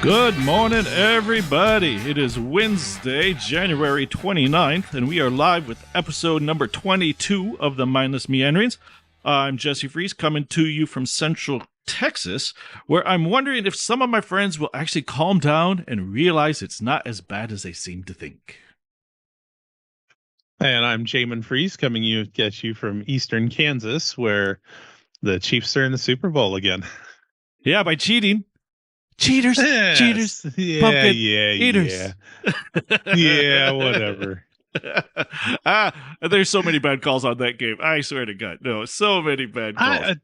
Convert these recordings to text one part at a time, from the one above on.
Good morning, everybody. It is Wednesday, January 29th, and we are live with episode number 22 of the Mindless Meanderings. I'm Jesse Fries, coming to you from Central Texas, where I'm wondering if some of my friends will actually calm down and realize it's not as bad as they seem to think. And I'm Jamin Fries, coming at you from Eastern Kansas, where the Chiefs are in the Super Bowl again. Yeah, by cheating. Cheaters, Yes. cheaters, pumpkin eaters. Yeah, whatever. There's so many bad calls on that game. I swear to God. No, so many bad calls.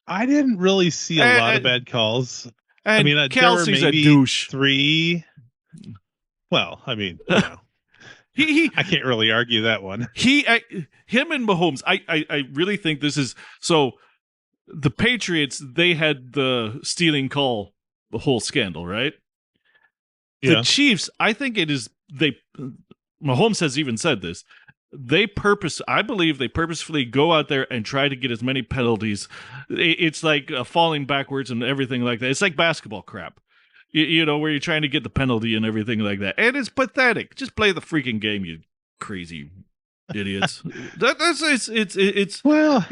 I didn't really see a lot of bad calls. I mean, Kelsey's there were maybe a douche. 3. Well, I mean, you know, I can't really argue that one. Him and Mahomes, I really think this is, so the Patriots, they had the stealing call, the whole scandal, right? Yeah. The Chiefs, I think it is, Mahomes has even said this, I believe they purposefully go out there and try to get as many penalties. It's like falling backwards and everything like that. It's like basketball crap, you know, where you're trying to get the penalty and everything like that. And it's pathetic. Just play the freaking game, you crazy idiots. Well,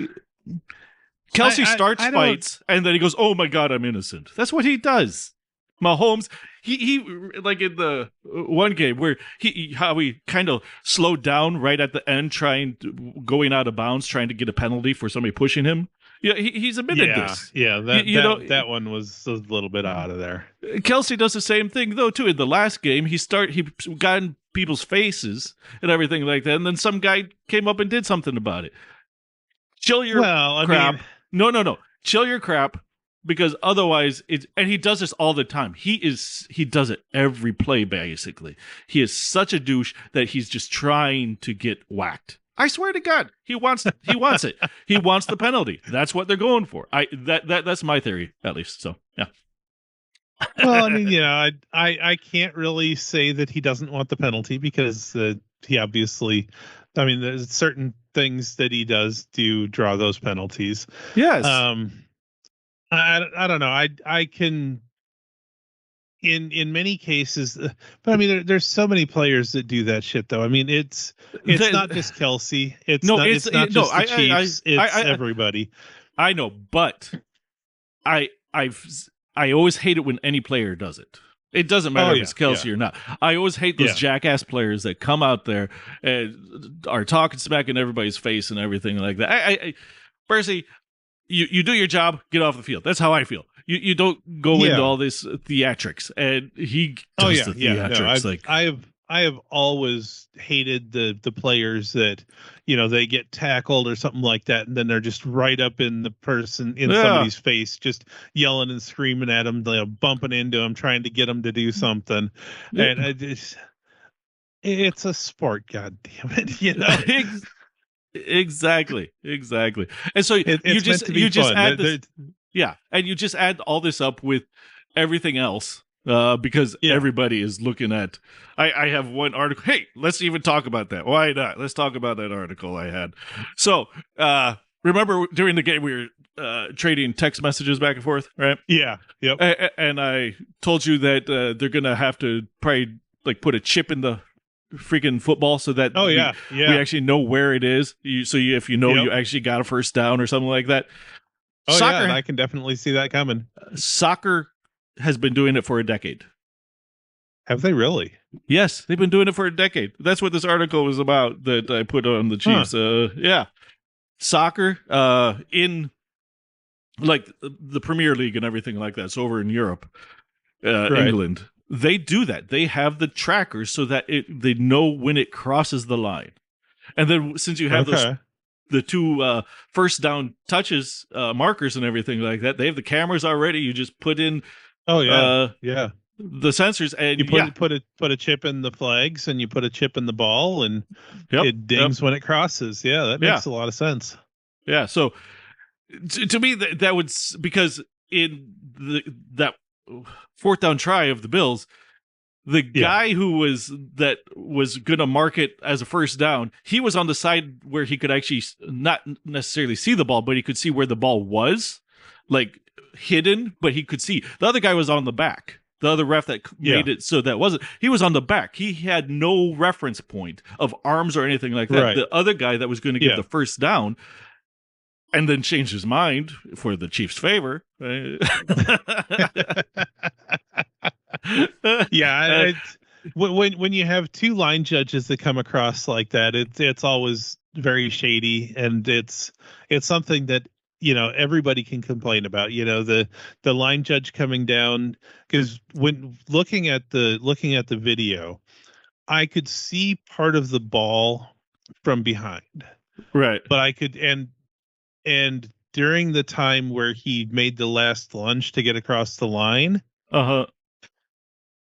Kelsey starts fights and then he goes, "Oh my God, I'm innocent." That's what he does. Mahomes, he like in the one game where how he kind of slowed down right at the end, going out of bounds, trying to get a penalty for somebody pushing him. Yeah, he's admitted this. Yeah, that one was a little bit out of there. Kelsey does the same thing though too. In the last game, he got in people's faces and everything like that, and then some guy came up and did something about it. Chill your crap. No. Chill your crap, because otherwise and he does this all the time. He does it every play, basically. He is such a douche that he's just trying to get whacked. I swear to God, he wants it. He wants the penalty. That's what they're going for. That's my theory, at least. So, yeah. Well, I mean, you know, I can't really say that he doesn't want the penalty, because he obviously, I mean, there's certain things that he does to draw those penalties. Yes. I don't know. I can in many cases, but I mean, there's so many players that do that shit though. I mean, it's not just Kelsey. It's not just the Chiefs. It's everybody. I know, but I always hate it when any player does it. It doesn't matter if it's Kelsey or not. I always hate those jackass players that come out there and are talking smack in everybody's face and everything like that. Personally, you do your job, get off the field. That's how I feel. You don't go into all this theatrics, and he does the theatrics. No, I have always hated the players that, you know, they get tackled or something like that, and then they're just right up in somebody's face, just yelling and screaming at them, bumping into them, trying to get them to do something. And it's a sport, God damn it, you know. Exactly. And so you just add all this up with everything else. Because everybody is looking at. I have one article. Hey, let's even talk about that. Why not? Let's talk about that article I had. So, remember during the game we were trading text messages back and forth, right? Yeah. Yep. And I told you that they're gonna have to probably like put a chip in the freaking football so that we actually know where it is. If you know you actually got a first down or something like that. Oh, soccer, I can definitely see that coming. Soccer has been doing it for a decade. Have they really? Yes, they've been doing it for a decade. That's what this article was about that I put on the Chiefs. Soccer in like the Premier League and everything like that. So over in Europe, England, they do that. They have the trackers so that they know when it crosses the line. And then since you have the two first down touches markers and everything like that, they have the cameras already. You just put in the sensors, and you put a chip in the flags, and you put a chip in the ball, and it dings when it crosses. Yeah, that makes a lot of sense. Yeah, so to me that would, because in that fourth down try of the Bills, the guy who was going to mark it as a first down, he was on the side where he could actually not necessarily see the ball, but he could see where the ball was, like hidden, but he could see. The other guy was on the back. the other ref that made it so that wasn't, he was on the back. He had no reference point of arms or anything like that. Right. The other guy that was going to give the first down and then changed his mind for the Chiefs' favor. Yeah, when you have two line judges that come across like that, it's always very shady, and it's something that everybody can complain about. The line judge coming down, because when looking at the video, I could see part of the ball from behind, right? But I could and during the time where he made the last lunge to get across the line,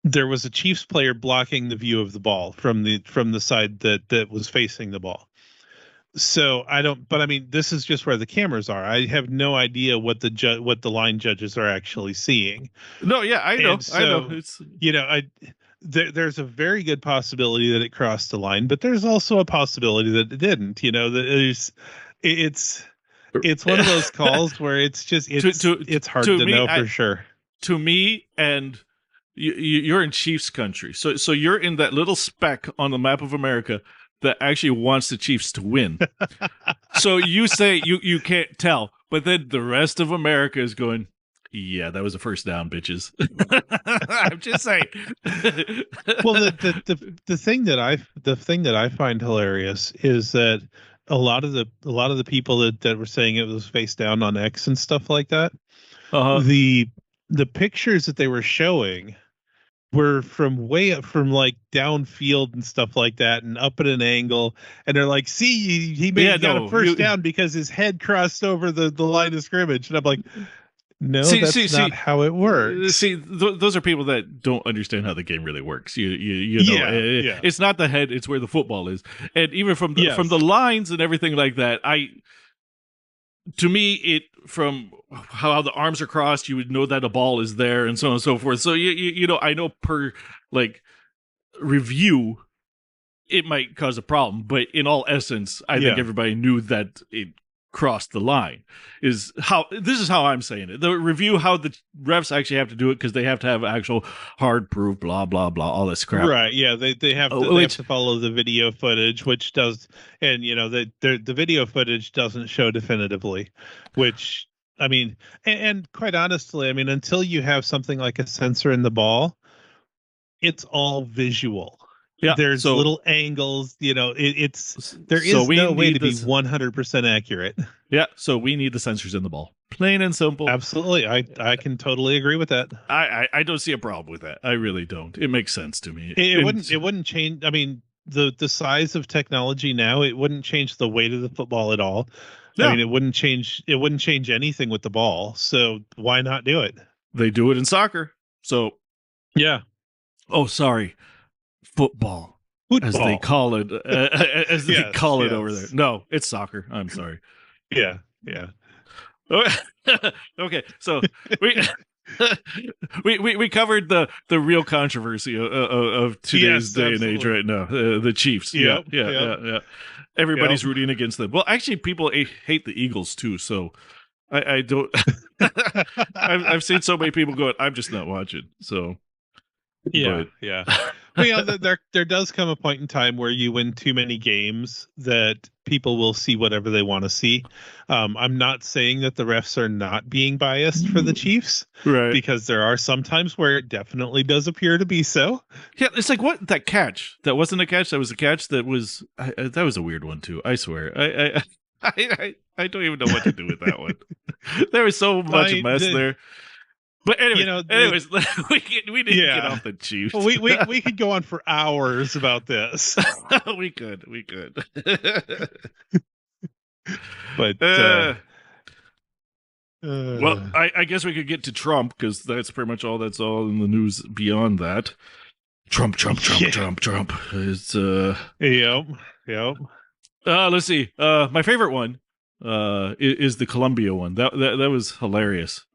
there was a Chiefs player blocking the view of the ball from the side that was facing the ball. So but I mean, this is just where the cameras are. I have no idea what the line judges are actually seeing. No, yeah, I know. So, I know. It's there's a very good possibility that it crossed the line, but there's also a possibility that it didn't. It's one of those calls where it's just it's hard to know for sure. To me, and you're in Chiefs country, so you're in that little speck on the map of America that actually wants the Chiefs to win. So you say you can't tell, but then the rest of America is going, yeah, that was a first down, bitches. I'm just saying. Well, the thing that I find hilarious is that a lot of the people that were saying it was face down on X and stuff like that, the pictures that they were showing were from way up from like downfield and stuff like that, and up at an angle, and they're like, see, he got a first down because his head crossed over the line of scrimmage. And I'm like, no, that's not how it works. See, those are people that don't understand how the game really works. You know, it's not the head; it's where the football is. And even from the lines and everything like that, to me, from how the arms are crossed, you would know that a ball is there, and so on and so forth. So you know, I know per like review, it might cause a problem, but in all essence, I think everybody knew that it crossed the line. This is how I'm saying it. The review, how the refs actually have to do it, because they have to have actual hard proof, blah blah blah, all this crap. Right? Yeah, they have to follow the video footage, which does, and the video footage doesn't show definitively, which I mean, and quite honestly, I mean, until you have something like a sensor in the ball, it's all visual. Yeah, there's little angles, there is no way to be 100% accurate. Yeah, so we need the sensors in the ball. Plain and simple. Absolutely. I can totally agree with that. I don't see a problem with that. I really don't. It makes sense to me. It wouldn't change. I mean, the size of technology now, it wouldn't change the weight of the football at all. Yeah. I mean, it wouldn't change anything with the ball. So why not do it? They do it in soccer. So yeah. Oh, sorry. Football, as they call it, they call it over there. No, it's soccer. I'm sorry. Yeah. Okay, so we covered the real controversy of today's day and age right now. The Chiefs. Yeah. Everybody's rooting against them. Well, actually, people hate the Eagles too. So I don't. I've seen so many people going, I'm just not watching. So. Yeah. Well, there does come a point in time where you win too many games that people will see whatever they want to see. I'm not saying that the refs are not being biased for the Chiefs, right? Because there are some times where it definitely does appear to be so. Yeah, it's like that catch. That wasn't a catch. That was a catch. That was a weird one too. I swear. I don't even know what to do with that one. There was so much mess there. But anyways, we didn't get off the Chiefs. We could go on for hours about this. we could. But well, I guess we could get to Trump, because that's pretty much all that's all in the news beyond that. Trump. It's Yep. Let's see. My favorite one is the Colombia one. That was hilarious.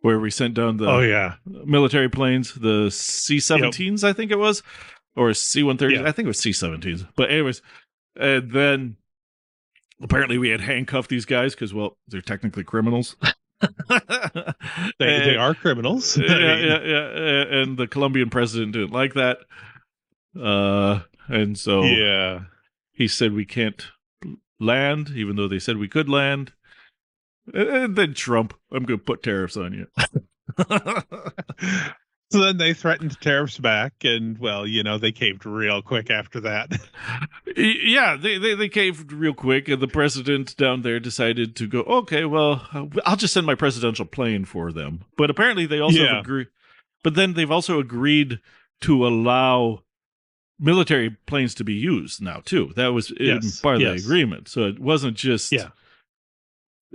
Where we sent down the military planes, the C-17s, I think it was, or C-130s. I think it was C-17s. But anyways, and then apparently we had handcuffed these guys because, well, they're technically criminals. They are criminals. I Yeah, mean, yeah, yeah. And the Colombian president didn't like that. And so yeah. he said we can't land, even though they said we could land. And then Trump, I'm going to put tariffs on you. So then they threatened tariffs back, and well, they caved real quick after that. Yeah, they caved real quick, and the president down there decided to go, okay, well, I'll just send my presidential plane for them. But apparently they also have Yeah. agreed, but then they've also agreed to allow military planes to be used now, too. That was in Yes. part of the Yes. agreement. So it wasn't just. Yeah.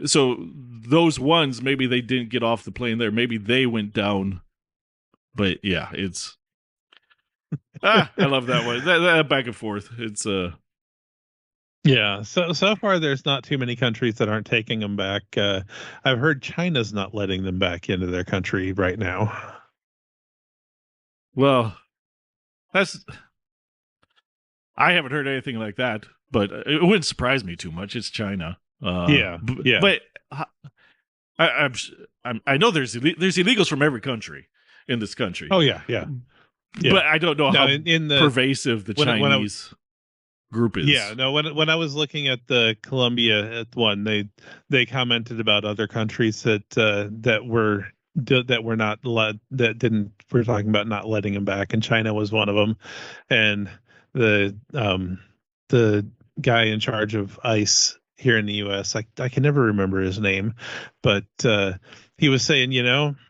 So those ones, maybe they didn't get off the plane there. Maybe they went down. But yeah, it's. I love that one. That back and forth. It's Yeah. So far, there's not too many countries that aren't taking them back. I've heard China's not letting them back into their country right now. well, that's. I haven't heard anything like that, but it wouldn't surprise me too much. It's China. Yeah. Yeah. But I know there's illegals from every country in this country. Oh yeah. Yeah. Yeah. But I don't know how in the pervasive the when Chinese group is. Yeah, no. When I was looking at the Colombia one, they commented about other countries that were not let that didn't. We're talking about not letting him back, and China was one of them. And the guy in charge of ICE here in the U.S. I can never remember his name, but he was saying,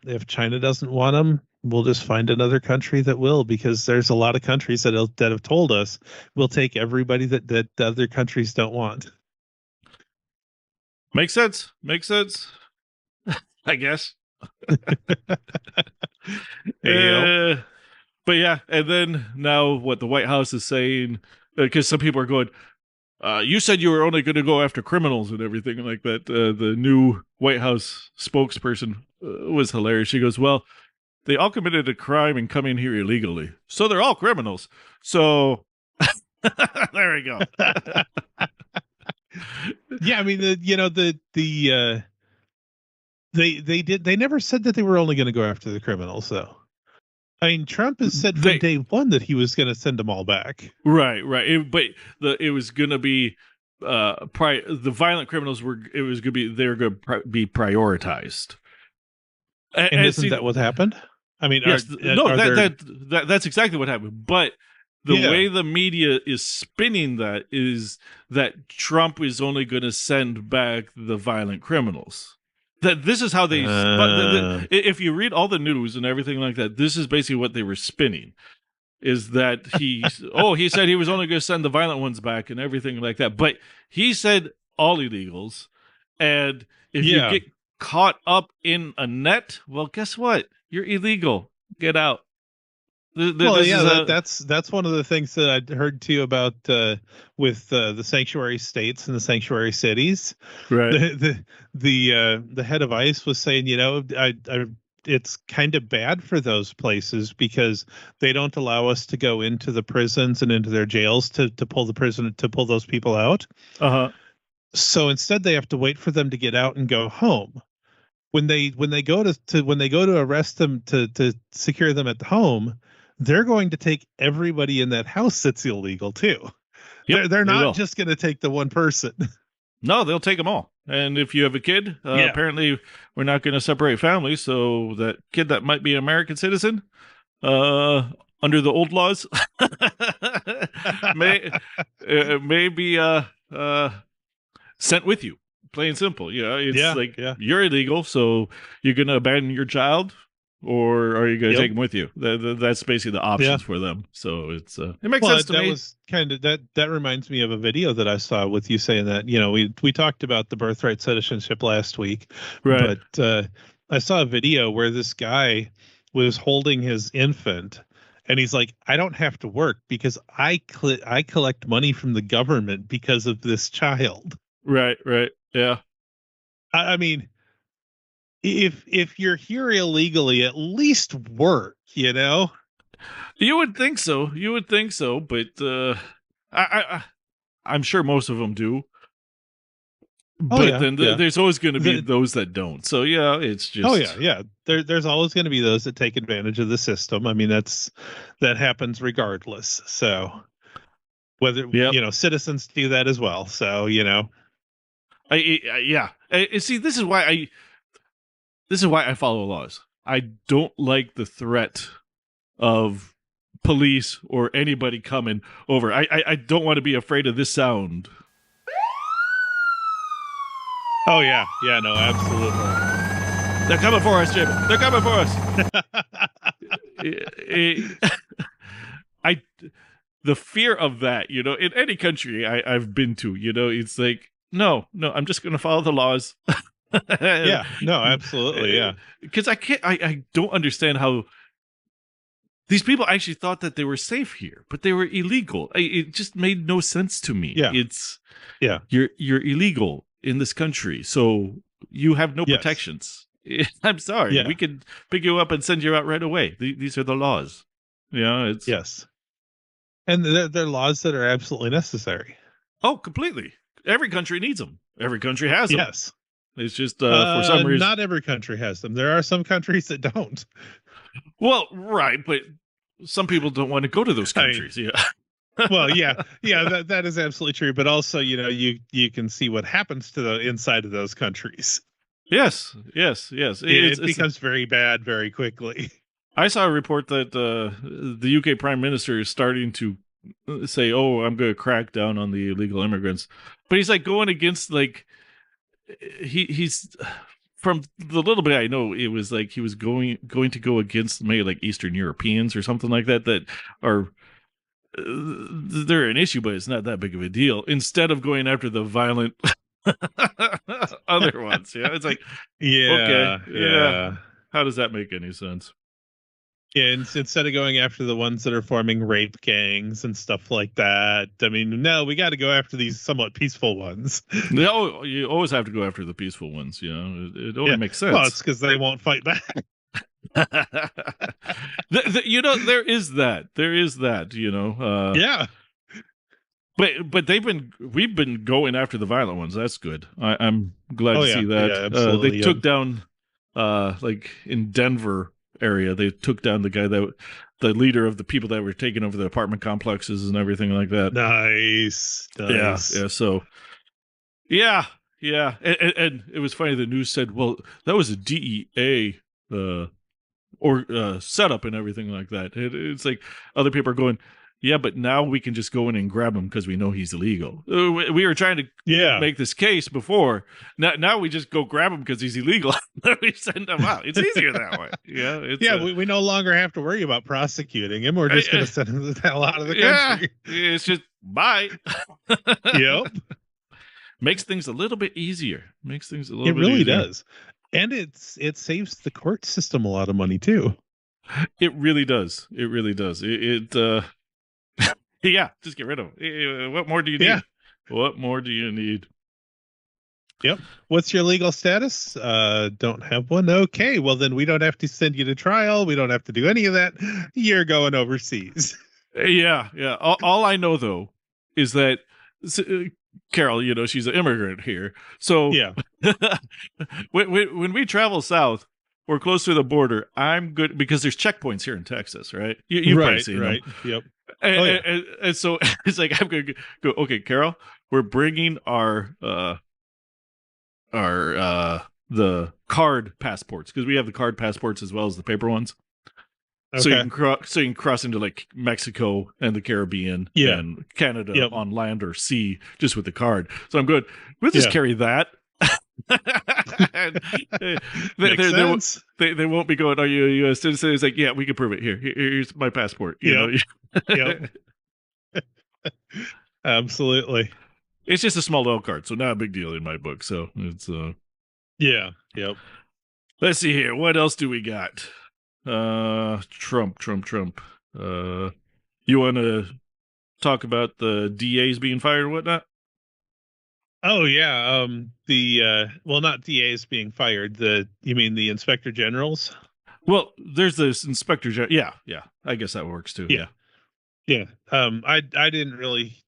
if China doesn't want him, we'll just find another country that will, because there's a lot of countries that have told us we'll take everybody that the other countries don't want. Makes sense. Makes sense. I guess. Hey, But yeah, and then now what the White House is saying, because some people are going, you said you were only going to go after criminals and everything like that. The new White House spokesperson was hilarious. She goes, well, they all committed a crime and come in here illegally. So they're all criminals. So there we go. Yeah, I mean, they never said that they were only going to go after the criminals, though. I mean, Trump has said from day one that he was going to send them all back. Right. But it was going to be the violent criminals were. It was going to be they were going to be prioritized. And isn't that what happened? I mean, yes, that's exactly what happened. But the way the media is spinning that is that Trump is only going to send back the violent criminals. That this is how they. If you read all the news and everything like that, this is basically what they were spinning. Is that he said he was only going to send the violent ones back and everything like that. But he said all illegals. And if you get caught up in a net, well, guess what? You're illegal. Get out. That's one of the things that I'd heard too about with the sanctuary states and the sanctuary cities. Right. The head of ICE was saying, it's kind of bad for those places because they don't allow us to go into the prisons and into their jails to pull those people out. So instead, they have to wait for them to get out and go home. When they go to arrest them to secure them at home, they're going to take everybody in that house that's illegal too. Yep, they're not just going to take the one person. No, they'll take them all. And if you have a kid, apparently we're not going to separate families. So that kid that might be an American citizen, under the old laws, may be sent with you. Plain and simple. It's you're illegal, so you're going to abandon your child, or are you going to take them with you? That's basically the options for them. So it makes sense to me. That was kind of that reminds me of a video that I saw with you saying that, we talked about the birthright citizenship last week, right? But I saw a video where this guy was holding his infant, and he's like, I don't have to work because I collect money from the government because of this child. Right. Yeah. I mean, if you're here illegally, at least work, You would think so. But I'm sure most of them do. Oh But yeah, then yeah. there's always going to be The, those that don't. So yeah, it's oh yeah, just yeah. There's always going to be those that take advantage of the system. I mean, that happens regardless. So whether yep. citizens do that as well. So Yeah. See, this is why I follow laws. I don't like the threat of police or anybody coming over. I don't want to be afraid of this sound. oh yeah, yeah. No, absolutely. They're coming for us, Jim. They're coming for us. I the fear of that, in any country I've been to, it's like no, I'm just going to follow the laws. Yeah, no, absolutely, yeah. Because I don't understand how these people actually thought that they were safe here, but they were illegal. It just made no sense to me. Yeah, yeah, You're illegal in this country, so you have no yes, protections. I'm sorry. yeah, We could pick you up and send you out right away. These are the laws. It's yes. And they're laws that are absolutely necessary. oh, completely. Every country needs them. Every country has them. Yes. It's just for some reason. Not every country has them. There are some countries that don't. Well, right, but some people don't want to go to those countries. Yeah. Well, yeah, that is absolutely true. But also, you can see what happens to the inside of those countries. Yes. It becomes very bad very quickly. I saw a report that the UK Prime Minister is starting to say, "Oh, I'm going to crack down on the illegal immigrants," but he's like going against he's from the little bit I know, it was like he was going to go against maybe like Eastern Europeans or something like that are they're an issue, but it's not that big of a deal. Instead of going after the violent other ones, it's like Yeah, okay, yeah. how does that make any sense? Yeah, and instead of going after the ones that are forming rape gangs and stuff like that, I mean, no, we got to go after these somewhat peaceful ones. No, you always have to go after the peaceful ones. It only makes sense. Well, it's because they won't fight back. There is that. Yeah. But we've been going after the violent ones. That's good. I'm glad to see that. Yeah, absolutely, they took down, like in Denver area, they took down the leader of the people that were taking over the apartment complexes and everything like that. Nice. Yeah. So, yeah. And it was funny. The news said, well, that was a DEA, or setup and everything like that. It's like other people are going, yeah, but now we can just go in and grab him because we know he's illegal. We were trying to make this case before. Now we just go grab him because he's illegal. We send him out. It's easier that way. We no longer have to worry about prosecuting him. We're just going to send him the hell out of the country. It's just bye. Yep. Makes things a little bit easier. It really does. And it saves the court system a lot of money too. It really does. Yeah, just get rid of him. What more do you need? Yeah. What more do you need? Yep. What's your legal status? Don't have one. Okay. Well, then we don't have to send you to trial. We don't have to do any of that. You're going overseas. Yeah. All I know though is that Carol, she's an immigrant here. So yeah, when we travel south or close to the border, I'm good because there's checkpoints here in Texas, right? You've probably seen them. Yep. And so it's like I'm gonna go. Okay, Carol, we're bringing our the card passports because we have the card passports as well as the paper ones. Okay. So you can cross into like Mexico and the Caribbean and Canada on land or sea just with the card. So I'm good. We'll just carry that. They won't be going, are you a U.S. citizen? It's like, yeah, we can prove it. Here's my passport. Yep. Absolutely. It's just a small little card, so not a big deal in my book. So it's Yep. Let's see here. What else do we got? Trump. You want to talk about the DAs being fired or whatnot? Oh yeah. Not DAs being fired. You mean the inspector generals? Well, there's this inspector general. Yeah. I guess that works too. Yeah. I didn't really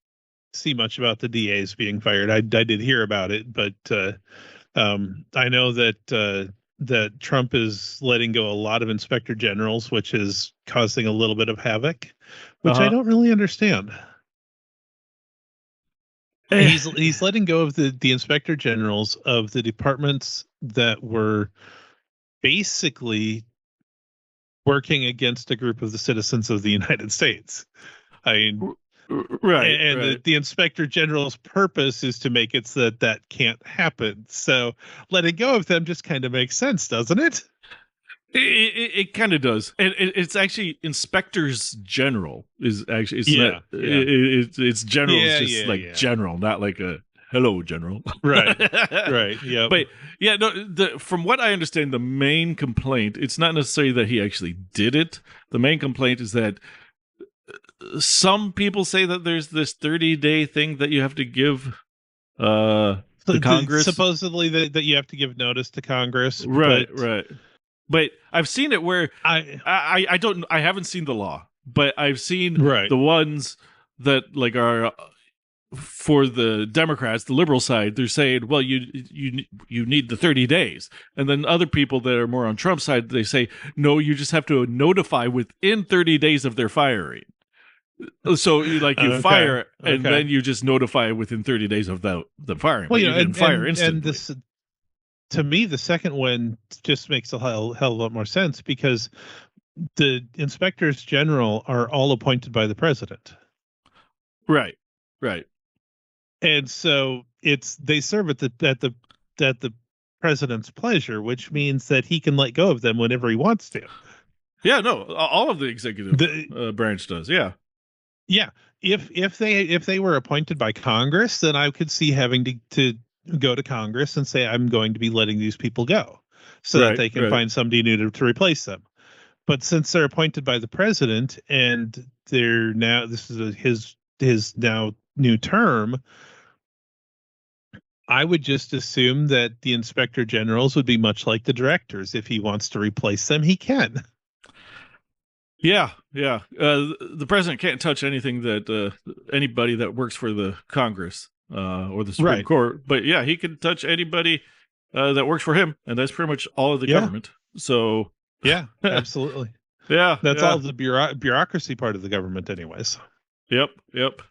see much about the DAs being fired. I did hear about it, but I know that Trump is letting go a lot of inspector generals, which is causing a little bit of havoc, which I Uh-huh. don't really understand. He's letting go of the inspector generals of the departments that were basically working against a group of the citizens of the United States. I mean, Right, and right. the inspector general's purpose is to make it so that that can't happen. So letting go of them just kind of makes sense, doesn't it? It kind of does, and it's actually inspectors general is actually it's not Yeah, yeah, it's general is yeah, just yeah, like yeah. general, not like a hello general. Right, right. Yep. But yeah, no. From what I understand, the main complaint it's not necessarily that he actually did it. The main complaint is that some people say that there's this 30-day thing that you have to give So the Congress. supposedly that you have to give notice to Congress, Right, but right. But I've seen it where I I don't I haven't seen the law, but I've seen right. the ones that like are for the Democrats, the liberal side. They're saying, well, you need the 30 days, and then other people that are more on Trump's side, they say, no, you just have to notify within 30 days of their firing. So like you Okay, fire and okay. then you just notify within 30 days of the firing, Well, but you didn't fire and instantly. this to me, the second one just makes a hell of a lot more sense because the inspectors general are all appointed by the president. Right. Right. And so it's they serve at the president's pleasure, which means that he can let go of them whenever he wants to. Yeah, no, all of the executive The branch does. Yeah. yeah, if they were appointed by Congress, then I could see having to go to Congress and say I'm going to be letting these people go so that Right, they can right. find somebody new to replace them. But since they're appointed by the president and they're now this is his now new term, I would just assume that the inspector generals would be much like the directors. If he wants to replace them, he can. Yeah, yeah. The president can't touch anything that anybody that works for the Congress or the Supreme Right. Court. But yeah, he can touch anybody that works for him, and that's pretty much all of the Yeah. government. So Yeah. yeah, Absolutely. That's yeah, all the bureaucracy part of the government, anyways. yep, yep.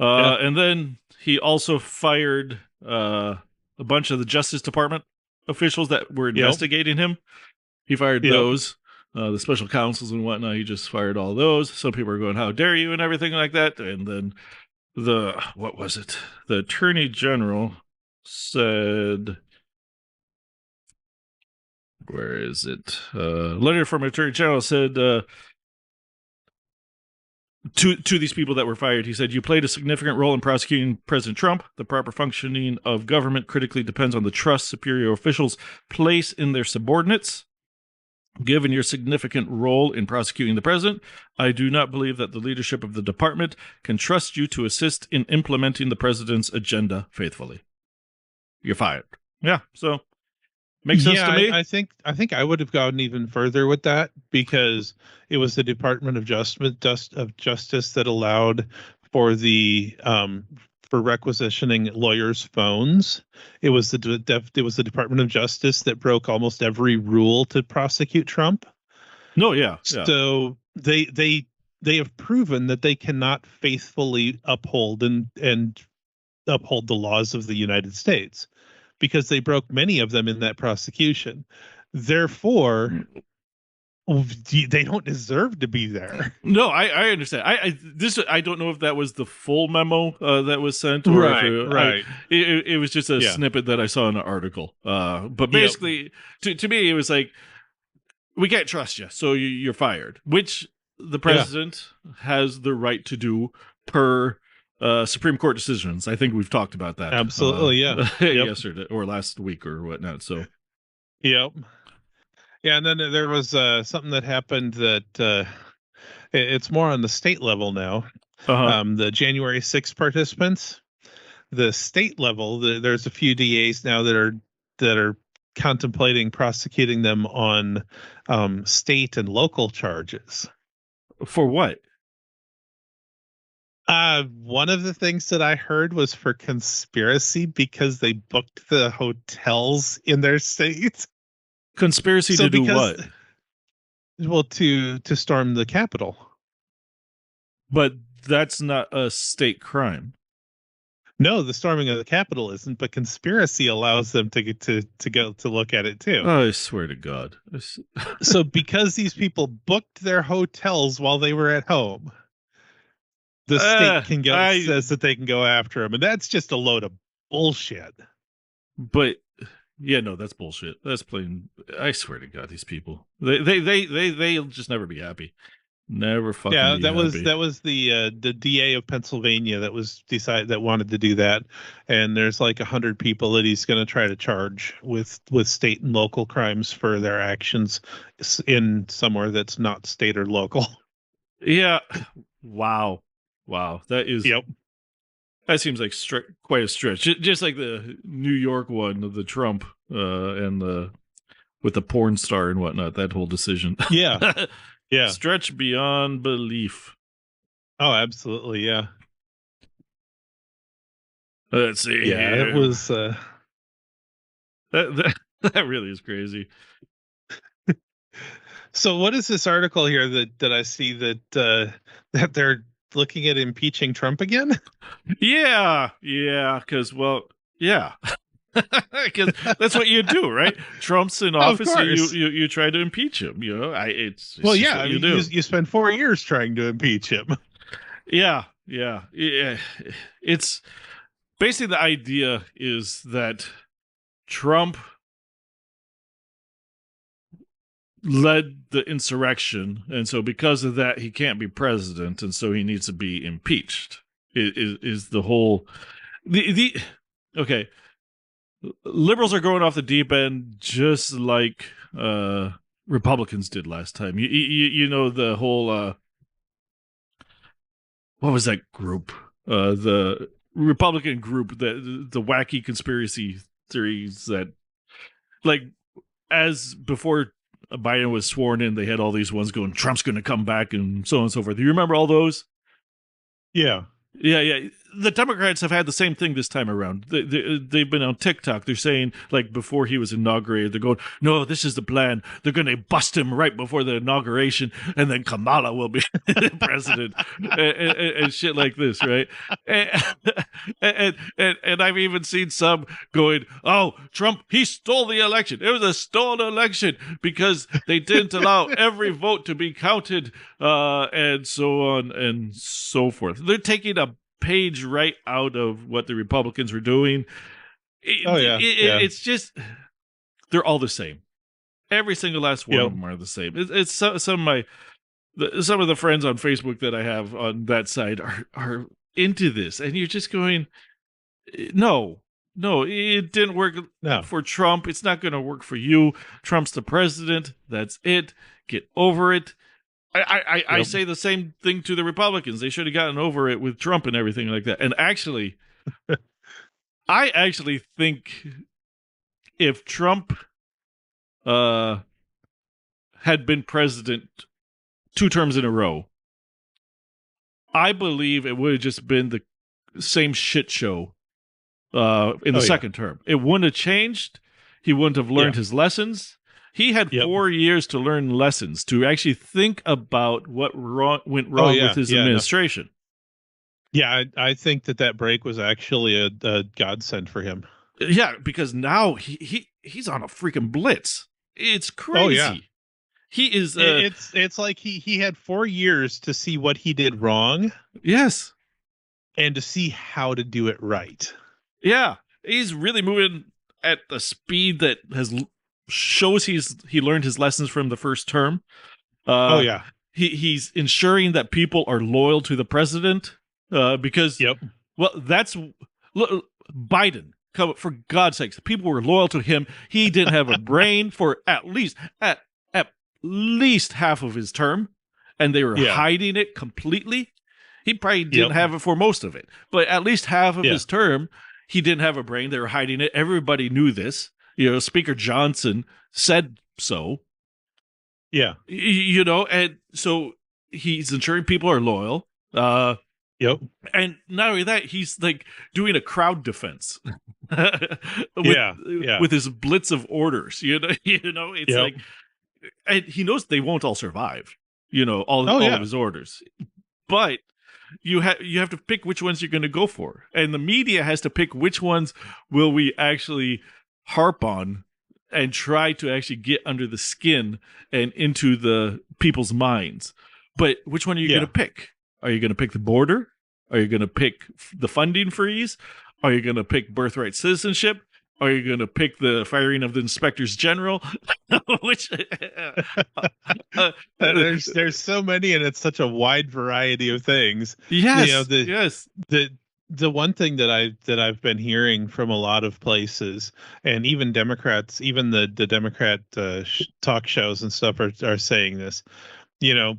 Yeah. And then he also fired a bunch of the Justice Department officials that were Yep. investigating him. He fired Yep. those. The special counsels and whatnot, he just fired all those. Some people are going, how dare you, and everything like that. And then what was it? The attorney general said, where is it? Letter from attorney general said, to these people that were fired, he said, you played a significant role in prosecuting President Trump. The proper functioning of government critically depends on the trust superior officials place in their subordinates. Given your significant role in prosecuting the president, I do not believe that the leadership of the department can trust you to assist in implementing the president's agenda faithfully. You're fired. Yeah, so makes sense Yeah, to me. I think I would have gone even further with that because it was the Department of Justice that allowed for the for requisitioning lawyers' phones. It was the Department of Justice that broke almost every rule to prosecute Trump. No, yeah, yeah. So they have proven that they cannot faithfully uphold and uphold the laws of the United States because they broke many of them in that prosecution. Therefore, they don't deserve to be there. No, I understand. I don't know if that was the full memo that was sent or if Right, right. it was just a Yeah. snippet that I saw in an article. But Yep. basically, to me, it was like we can't trust you, so you're fired. Which the Yeah. president has the right to do per Supreme Court decisions. I think we've talked about that Absolutely. Yeah. Yep. yesterday or last week or whatnot. So Yep. Yeah. And then there was something that happened that it's more on the state level now. uh-huh. The January 6th participants, the state level, there's a few DAs now that are contemplating prosecuting them on state and local charges. For what? One of the things that I heard was for conspiracy because they booked the hotels in their state. Conspiracy So to do because, what? well, to storm the Capitol. But that's not a state crime. No, the storming of the Capitol isn't, but conspiracy allows them to get to go to look at it too. I swear to God. So because these people booked their hotels while they were at home, the state can go I says that they can go after them, and that's just a load of bullshit. but yeah, no, that's bullshit. That's plain. I swear to God, these people, they'll just never be happy. Never fucking Yeah, be happy. that was the DA of Pennsylvania that was decided that wanted to do that, and there's like 100 people that he's going to try to charge with state and local crimes for their actions in somewhere that's not state or local. Yeah. Wow. Wow. Yep. That seems like quite a stretch. Just like the New York one of the Trump and the with the porn star and whatnot. That whole decision. Yeah. Yeah. Stretch beyond belief. Oh, absolutely. Yeah. Let's see Yeah. here. It was. That really is crazy. So, what is this article here that I see that they're looking at impeaching Trump again? Yeah, because yeah, because that's what you do, right? Trump's in Of office, so course. you try to impeach him. You know, it's Well, just yeah. what I you mean, do. you spend 4 years trying to impeach him. Yeah. It's basically the idea is that Trump led the insurrection, and so because of that, he can't be president, and so he needs to be impeached. Is the whole the okay? Liberals are going off the deep end, just like Republicans did last time. You know the whole what was that group? The Republican group that the wacky conspiracy theories that like as before Biden was sworn in, they had all these ones going, Trump's going to come back and so on and so forth. Do you remember all those? Yeah. Yeah. The Democrats have had the same thing this time around. They've been on TikTok. They're saying, like, before he was inaugurated, they're going, no, this is the plan. They're going to bust him right before the inauguration, and then Kamala will be president, and shit like this, right? And, and I've even seen some going, oh, Trump, he stole the election. It was a stolen election because they didn't allow every vote to be counted, and so on and so forth. They're taking a page right out of what the Republicans were doing. It's just they're all the same. Every single last one of them are the same. It's some of the friends on Facebook that I have on that side are into this, and you're just going, no, it didn't work for Trump. It's not going to work for you. Trump's the president. That's it. Get over it. I say the same thing to the Republicans. They should have gotten over it with Trump and everything like that. And actually, I actually think if Trump had been president 2 terms in a row, I believe it would have just been the same shit show in the second term. It wouldn't have changed. He wouldn't have learned his lessons. He had 4 years to learn lessons, to actually think about what went wrong with his administration. No. Yeah, I think that break was actually a godsend for him. Yeah, because now he's on a freaking blitz. It's crazy. Oh, yeah. He is. It's like he had 4 years to see what he did wrong. Yes, and to see how to do it right. Yeah, he's really moving at a speed that shows he learned his lessons from the first term. He's ensuring that people are loyal to the president because well, that's look, Biden. For God's sakes, people were loyal to him. He didn't have a brain for at least half of his term, and they were hiding it completely. He probably didn't have it for most of it, but at least half of his term, he didn't have a brain. They were hiding it. Everybody knew this. You know, Speaker Johnson said so. Yeah. You know, and so he's ensuring people are loyal. Yep. And not only that, he's like doing a crowd defense with Yeah. Yeah. with his blitz of orders. It's Yep. like, and he knows they won't all survive. Oh All of yeah. his orders, but you have to pick which ones you're going to go for, and the media has to pick which ones will we actually harp on and try to actually get under the skin and into the people's minds. But which one are you going to Yeah. pick? Are you going to pick the border? Are you going to pick the funding freeze? Are you going to pick birthright citizenship? Are you going to pick the firing of the inspectors general? Which uh, There's so many, and it's such a wide variety of things. yes, The yes, the the one thing that I've been hearing from a lot of places, and even Democrats, even the Democrat talk shows and stuff are saying this. You know,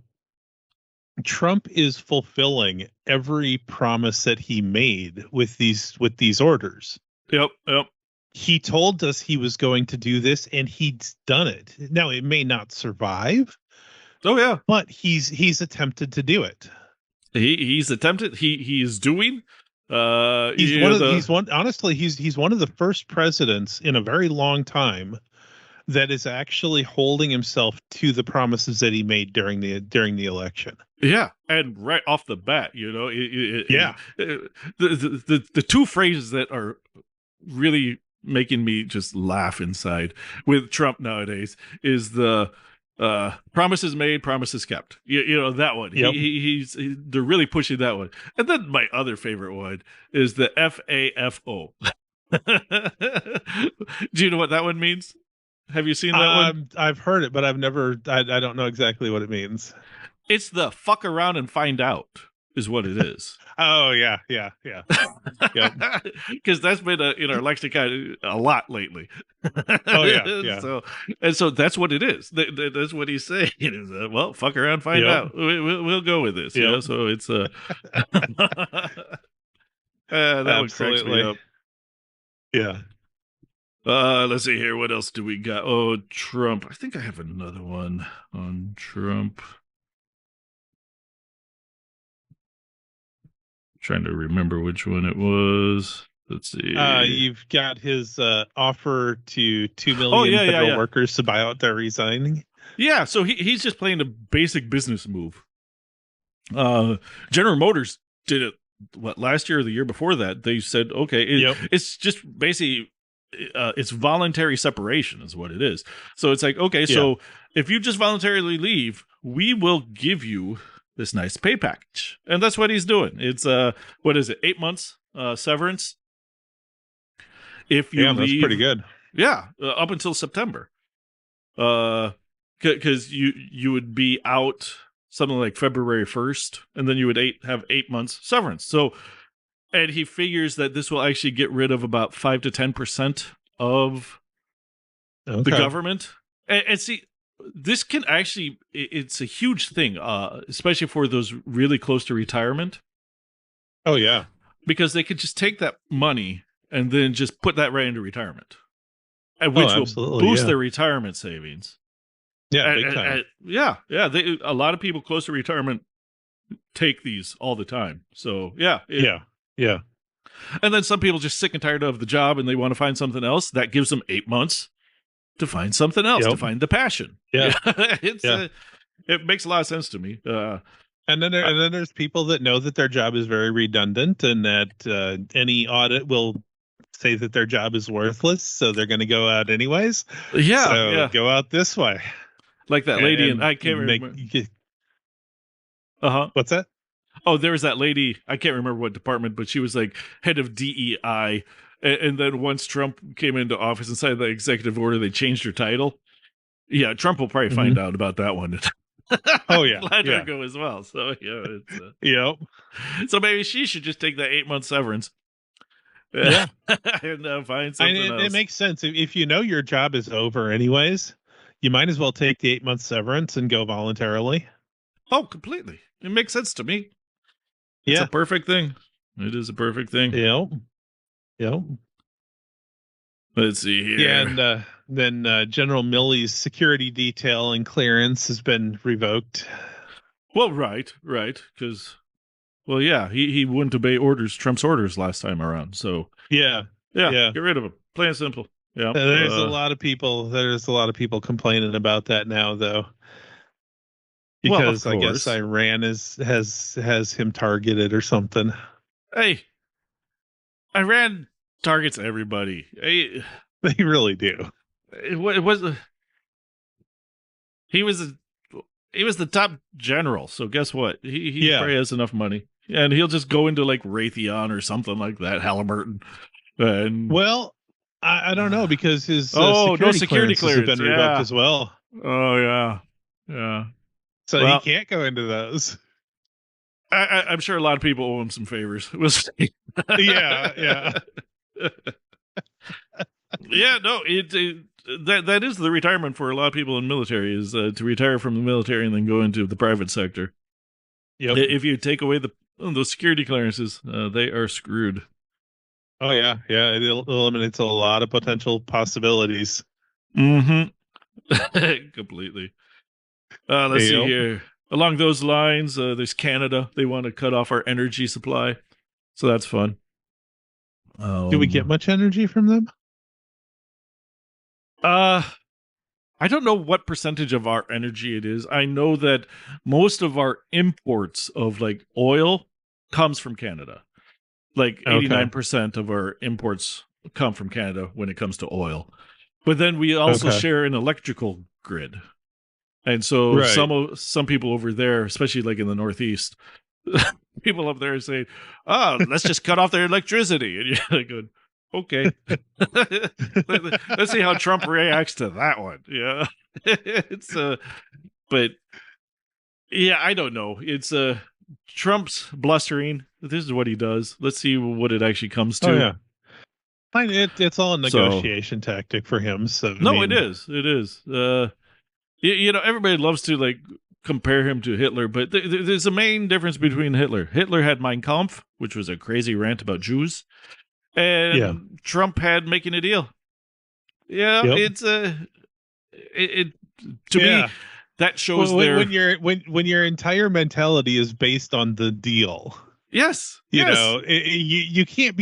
Trump is fulfilling every promise that he made with these orders. yep, yep. He told us he was going to do this, and he's done it. Now it may not survive, Oh yeah, but he's attempted to do it. he's attempted. He is doing. He's one honestly he's one of the first presidents in a very long time that is actually holding himself to the promises that he made during the election. Yeah, and right off the bat, Yeah. the two phrases that are really making me just laugh inside with Trump nowadays is the promises made, promises kept. That one. Yep. They're really pushing that one. And then my other favorite one is the FAFO. Do you know what that one means? Have you seen that one? I've heard it, but I don't know exactly what it means. It's the fuck around and find out is what it is. Oh yeah, yeah, yeah. Yep. Because that's been in our lexicon a lot lately. Oh yeah, yeah. So that's what it is. That's what he's saying. Is well, fuck around, find Yep. out. We'll go with this. Yep. So it's that one cracks me Absolutely. up. Yeah. Let's see here. What else do we got? Oh, Trump. I think I have another one on Trump. Trying to remember which one it was. Let's see. You've got his offer to 2 million federal workers to buy out their resigning. Yeah, so he's just playing a basic business move. General Motors did it last year or the year before that. They said, okay, it's just basically it's voluntary separation is what it is. So it's like, okay, so if you just voluntarily leave, we will give you this nice pay package. And that's what he's doing. It's what is it, 8 months severance if you leave. That's pretty good. Yeah, up until September. Because you would be out something like February 1st, and then you would have 8 months severance. So, and he figures that this will actually get rid of about 5 to 10% of the government. And see, this can actually, it's a huge thing, especially for those really close to retirement. Oh yeah, because they could just take that money and then just put that right into retirement, which will boost their retirement savings. Yeah, big time. Yeah. A lot of people close to retirement take these all the time. So yeah. And then some people just sick and tired of the job and they want to find something else. That gives them 8 months to find something else, to find the passion. Yeah. It makes a lot of sense to me. And then there's people that know that their job is very redundant and that any audit will say that their job is worthless, so they're going to go out anyways. Go out this way. Like that lady, and I can't remember. What's that? Oh, there was that lady. I can't remember what department, but she was like head of DEI. And then once Trump came into office and signed the executive order, they changed her title. Yeah, Trump will probably find out about that one. Oh yeah, let her go as well. So yep. So maybe she should just take that 8 month severance. Yeah, and find something else. It makes sense if you know your job is over anyways. You might as well take the 8 month severance and go voluntarily. Oh, completely. It makes sense to me. It's a perfect thing. It is a perfect thing. Yep. Let's see here. Yeah, and then General Milley's security detail and clearance has been revoked. Well, right, because Well, yeah, he wouldn't obey Trump's orders last time around. So Yeah, yeah, yeah. get rid of him. Plain and simple. Yeah. There's a lot of people. There's a lot of people complaining about that now, though, Well, of because I guess course. Iran has him targeted or something. Hey, Iran targets everybody. Hey, They really do. it was he was he was the top general. So guess what? He Yeah. probably has enough money, and he'll just go into like Raytheon or something like that, Halliburton, and Well, I don't know because his oh, no security security clearances have clearance. been revoked Yeah. as well, Oh yeah. Yeah. so he Well, can't go into those. I'm sure a lot of people owe him some favors. We'll see. Yeah, yeah. Yeah, no, that is the retirement for a lot of people in the military is to retire from the military and then go into the private sector. Yep. If you take away those security clearances, they are screwed. Oh yeah, yeah. It eliminates a lot of potential possibilities. Mm-hmm. Completely. Let's see Yep. here. Along those lines, there's Canada. They want to cut off our energy supply, so that's fun. Do we get much energy from them? Uh, I don't know what percentage of our energy it is. I know that most of our imports of like oil comes from Canada. Like Okay. 89% of our imports come from Canada when it comes to oil. But then we also Okay. share an electrical grid. And so Right. some people over there, especially like in the Northeast, people up there are saying, "Oh, let's just cut off their electricity." And you're like, going, "Okay, let's see how Trump reacts to that one." Yeah, it's but yeah, I don't know. It's Trump's blustering. This is what he does. Let's see what it actually comes Oh to. yeah. Fine. It's all a So negotiation tactic for him. So I no, it mean, is. It is. You know, everybody loves to like compare him to Hitler, but there's a main difference between Hitler. Hitler had Mein Kampf, which was a crazy rant about Jews, yeah. and Trump had Making a Deal. Yeah, Yep. it's it to me Yeah. that shows Well, their when your entire mentality is based on the deal, yes, you yes. know, you can't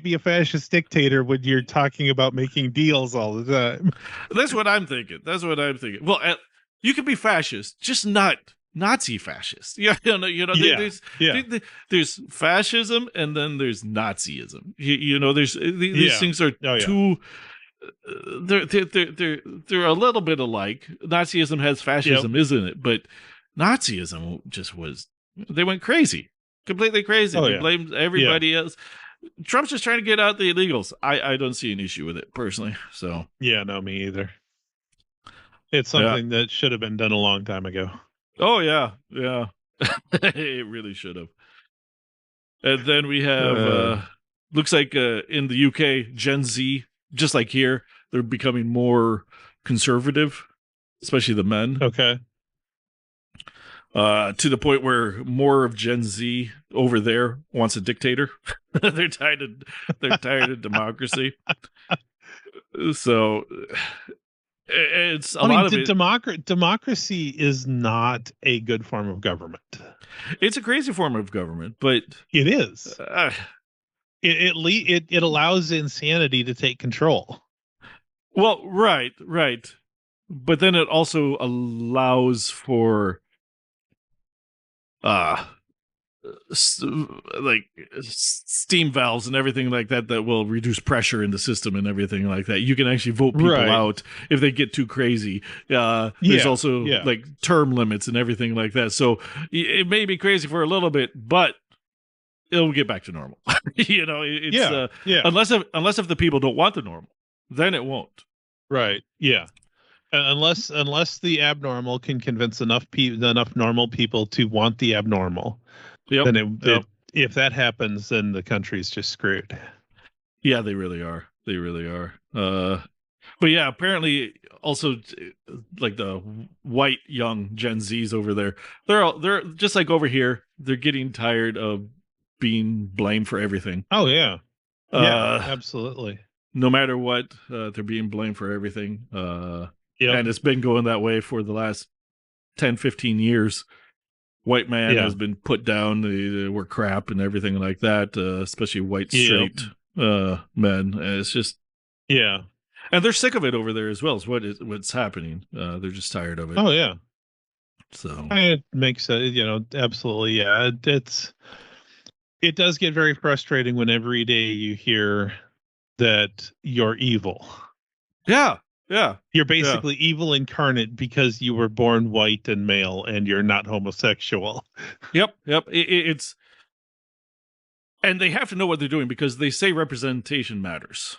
be a fascist dictator when you're talking about making deals all the time. That's what I'm thinking. That's what I'm thinking. Well, you can be fascist, just not Nazi fascist. Yeah, Yeah. Yeah. there's fascism and then there's Nazism. You know, there's these Yeah. things are Oh yeah. too. They're a little bit alike. Nazism has Yep. fascism, isn't it? But Nazism just was. They went crazy, completely crazy. Oh They yeah. blamed Yeah. everybody else. Trump's just trying to get out the illegals. I don't see an issue with it personally. So Yeah. No, me either. It's yeah. something that should have been done a long time ago. Oh yeah, yeah. It really should have. And then we have Uh, looks like in the UK, Gen Z, just like here, they're becoming more conservative, especially the men. okay. To the point where more of Gen Z over there wants a dictator. They're tired of democracy. So it's a I mean, lot of it. democracy is not a good form of government. It's a crazy form of government, but It is. uh, It allows insanity to take control. well, right. But then it also allows for uh like steam valves and everything like that that will reduce pressure in the system and everything like that. You can actually vote people Right. out if they get too crazy. There's Yeah. also Yeah. like term limits and everything like that. So it may be crazy for a little bit, but it'll get back to normal. You know, it's Yeah. Yeah. unless if the people don't want the normal, then it won't. Right. Yeah. Unless the abnormal can convince enough normal people to want the abnormal, Yep. then Yep. if that happens, then the country's just screwed. Yeah, they really are. They really are. But yeah, apparently also like the white young Gen Zs over there, they're just like over here. They're getting tired of being blamed for everything. Oh yeah. Yeah, Uh, absolutely. no matter what, they're being blamed for everything. Yep. And it's been going that way for the last 10, 15 years. white man Yeah. has been put down, we're crap and everything like that, especially white Yeah. straight men. And it's just, Yeah. and they're sick of it over there as well. Is what's happening. They're just tired of it. Oh yeah. So It makes absolutely. Yeah. It does get very frustrating when every day you hear that you're evil. yeah, yeah, You're yeah. basically evil incarnate because you were born white and male and you're not homosexual. Yep, yep. It's, and they have to know what they're doing because they say representation matters.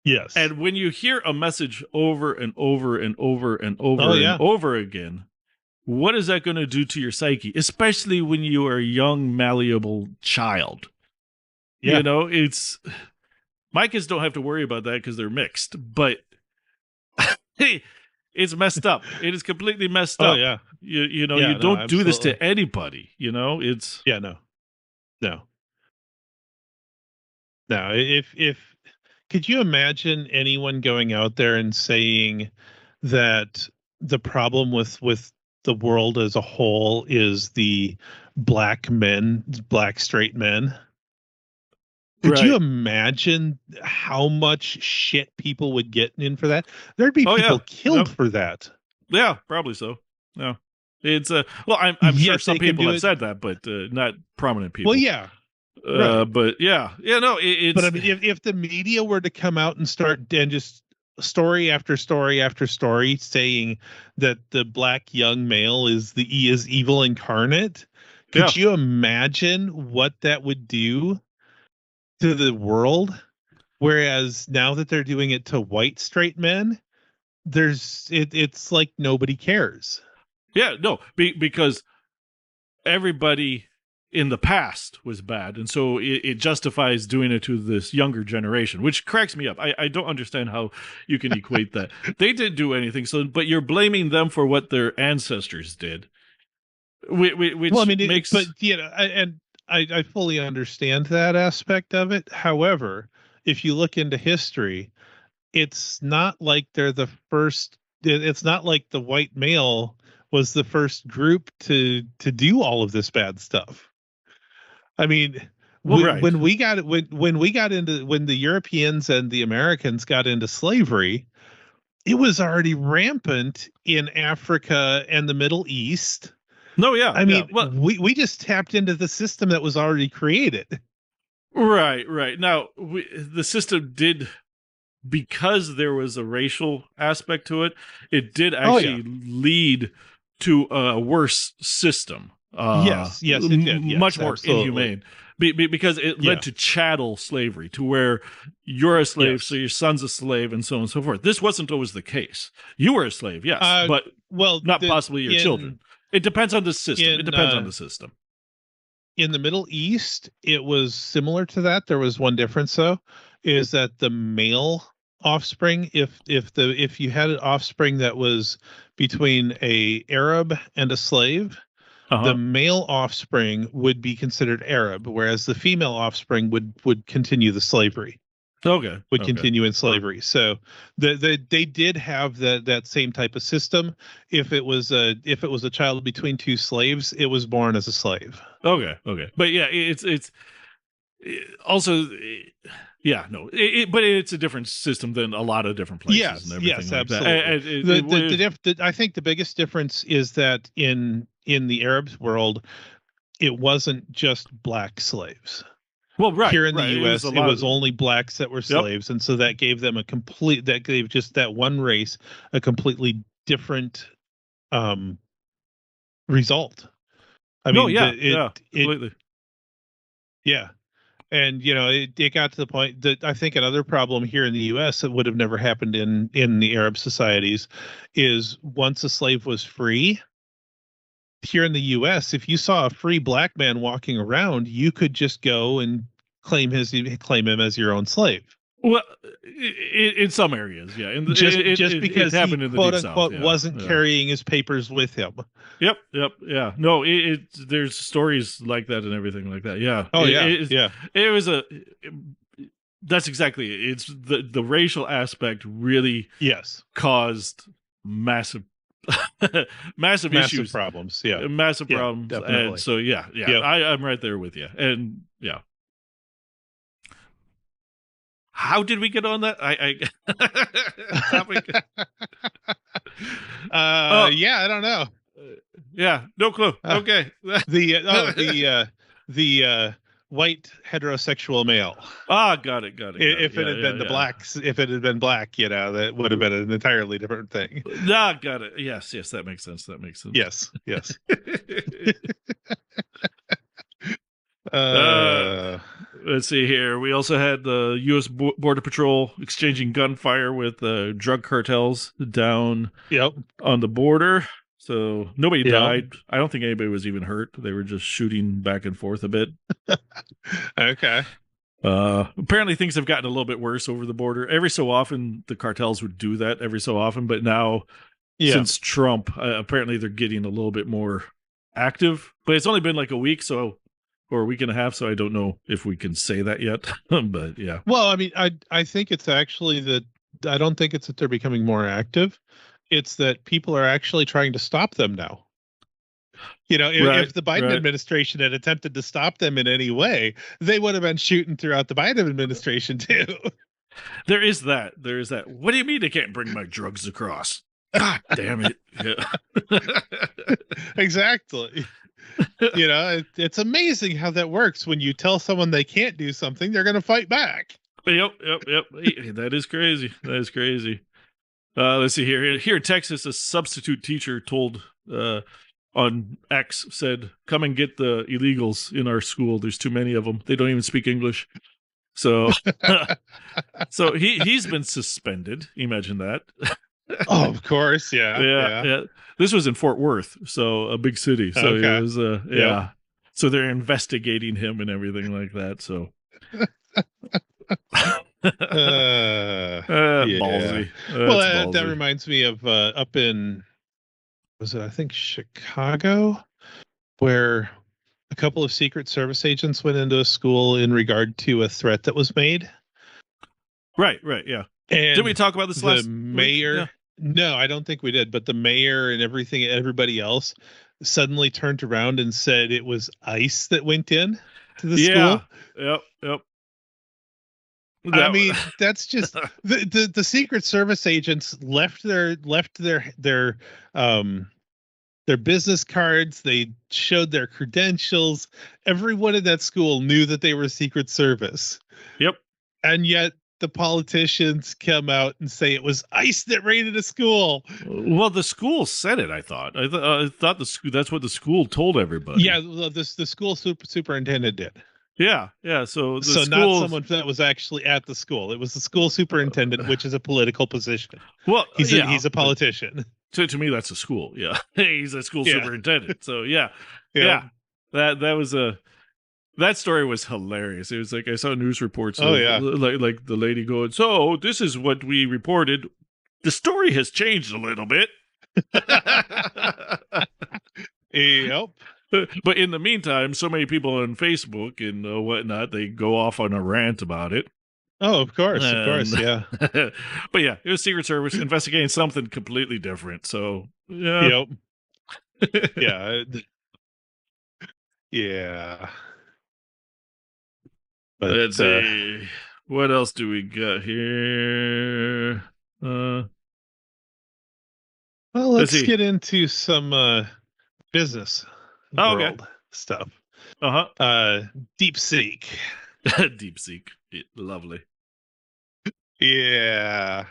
Yes. And when you hear a message over and over and over and Oh over and yeah. over again, what is that going to do to your psyche, especially when you are a young, malleable child? Yeah. It's, my kids don't have to worry about that because they're mixed, but hey, it's messed up. It is completely messed Oh up. yeah. You Yeah, no, don't do this absolutely. to anybody. It's Yeah, no. No. No. If could you imagine anyone going out there and saying that the problem with the world as a whole is the black straight men? Could you right. imagine how much shit people would get in for that? There'd be Oh yeah, people killed yep, for that. yeah, probably so. Yeah, it's well, I'm sure Yet some they can people do have it. said that, but not prominent Well, people. yeah, right. But yeah, yeah, no, But I it's mean, if the media were to come out and start and just story after story after story saying that the black young male is evil incarnate, yeah, could you imagine what that would do to the world? Whereas now that they're doing it to white straight men, it's like nobody cares. yeah, no, because everybody in the past was bad, and so it justifies doing it to this younger generation, which cracks me up. I don't understand how you can equate that. They didn't do anything, so but you're blaming them for what their ancestors did, Well, I which mean, but makes I fully understand that aspect of it. However, if you look into history, it's not like they're the first. It's not like the white male was the first group to do all of this bad stuff. I mean, well, right. when we got into when the Europeans and the Americans got into slavery, it was already rampant in Africa and the Middle East. No, yeah, I yeah. mean, Well, we just tapped into the system that was already created. right, right. Now, the system did, because there was a racial aspect to it, it did Oh yeah. actually lead to a worse system, Yes, it did. much Yes, more absolutely. inhumane, because it Yeah. led to chattel slavery, to where you're a slave, so Yes. your son's a slave, and so on and so forth. This wasn't always the case. You were a slave, yes, Uh, but well, not possibly your children. It depends on the system. It in depends on the system. in the Middle East, it was similar to that. There was one difference though, is that the male offspring, if you had an offspring that was between a Arab and a slave, Uh the huh. male offspring would be considered Arab, whereas the female offspring would continue the slavery, Okay. would Okay. continue in slavery. So they did have that same type of system. If it was a child between two slaves, it was born as a slave. Okay. Okay. But yeah, it's also, yeah, no, but it's a different system than a lot of different places and everything Yes, like that. absolutely. It I think the biggest difference is that in the Arab world, it wasn't just black slaves. well, right, Here in the right. It was a U.S., it lot was of, only blacks that were yep. slaves, and so that gave just that one race a completely different um, result. I No, mean, yeah, yeah, completely. yeah. And it got to the point that I think another problem here in the U.S. that would have never happened in the Arab societies is once a slave was free here in the U.S., if you saw a free black man walking around, you could just go and claim him as your own slave. Well, in some areas, yeah, and Just it because he happened in the quote deep south, unquote yeah, wasn't yeah. carrying his papers with him. Yep, yep, yeah. No, there's stories like that and everything like that. Yeah, Oh yeah, yeah. it was a. That's exactly it. It's the racial aspect really Yes. caused massive Massive Massive issues, problems. Yeah. massive Yeah, problems, and definitely. so yeah, Yep. I'm right there with you, and yeah. How did we get on that? Topic. Oh, Yeah, I don't know. yeah, no clue. Uh, Okay. the white heterosexual male. Ah, got it, got it, got it. If it Yeah, had yeah, been the yeah. blacks, if it had been black, that would have been an entirely different thing. Ah, got it. Yes, yes, that makes sense. That makes sense. Yes, yes. uh, Uh, let's see here. We also had the U.S. Border Patrol exchanging gunfire with drug cartels down yep, on the border. So nobody yep. died. I don't think anybody was even hurt. They were just shooting back and forth a bit. Okay. Apparently things have gotten a little bit worse over the border. Every so often, the cartels would do that every so often, but now Yeah. since Trump, apparently they're getting a little bit more active. But it's only been like a week, or a week and a half, so I don't know if we can say that yet. But yeah, Well, I mean, I think it's actually that I don't think it's that they're becoming more active. It's that people are actually trying to stop them now. right, If the Biden right. administration had attempted to stop them in any way, they would have been shooting throughout the Biden administration too. There is that. There is that. What do you mean they can't bring my drugs across? God damn it! Yeah. Exactly. It's amazing how that works. When you tell someone they can't do something, they're going to fight back. Yep. That is crazy. That is crazy. Let's see here. Here in Texas, a substitute teacher told on X said, "Come and get the illegals in our school. There's too many of them. They don't even speak English." So, so he's been suspended. Imagine that. Oh, of course. Yeah. Yeah, Yeah. yeah. This was in Fort Worth, so a big city. So it Okay. was, Yep. yeah. So they're investigating him and everything like that. So, Yeah. ballsy. Well, That's that ballsy. reminds me of up in, was it, I think, Chicago, where a couple of Secret Service agents went into a school in regard to a threat that was made. Right, right, yeah. Did we And talk about this the last week? mayor, Yeah. no, I don't think we did, but the mayor and everybody else suddenly turned around and said it was ICE that went in to the Yeah. school. Yep. I That, mean, that's just the Secret Service agents left um their business cards. They showed their credentials. Everyone in that school knew that they were Secret Service, yep. and yet the politicians come out and say it was ICE that raided a school. Well, the school said it. I thought. I thought the school. That's what the school told everybody. Yeah, the school superintendent did. Yeah. So the So not school. someone that was actually at the school. It was the school superintendent, which is a political position. Well, He's a politician. To me, that's a school. Yeah, he's a school Yeah. superintendent. So yeah. Yeah. That was that story was hilarious. It was like I saw news reports Oh of yeah. like the lady going, "So this is what we reported. The story has changed a little bit." Yep. But in the meantime, so many people on Facebook and whatnot, they go off on a rant about it. Oh, of course, yeah. But yeah, it was Secret Service investigating something completely different. So yeah, Yep. Yeah. Yeah. But let's see, what else do we got here? well, Let's let's see. get into some business world stuff. DeepSeek. DeepSeek, lovely. Yeah.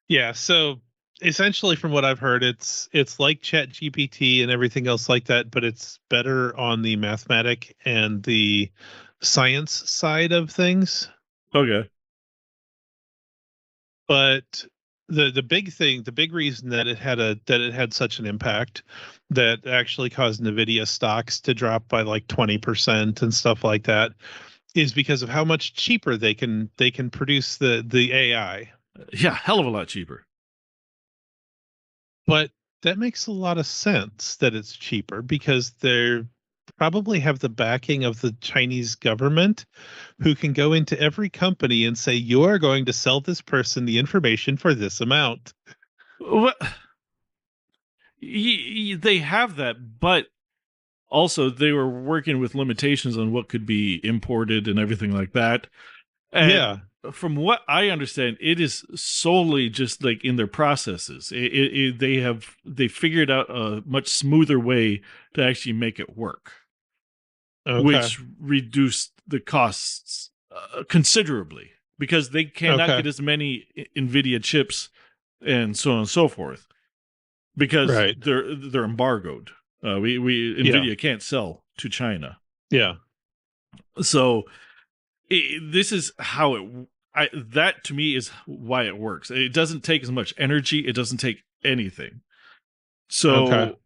Yeah, so essentially from what I've heard, it's like ChatGPT and everything else like that, but it's better on the mathematic and the science side of things. Okay. But the big reason that it had such an impact that actually caused Nvidia stocks to drop by like 20% and stuff like that is because of how much cheaper they can produce the AI. Yeah, hell of a lot cheaper. But that makes a lot of sense that it's cheaper because they're probably have the backing of the Chinese government, who can go into every company and say, you are going to sell this person the information for this amount. What? they have that, but also they were working with limitations on what could be imported and everything like that. And Yeah. from what I understand, it is solely just like in their processes. They figured out a much smoother way to actually make it work, Okay. which reduced the costs considerably because they cannot Okay. get as many Nvidia chips and so on and so forth because Right. they're embargoed. We Yeah. Nvidia can't sell to China, Yeah. so this is how it. That to me is why it works. It doesn't take as much energy. It doesn't take anything. Okay. So,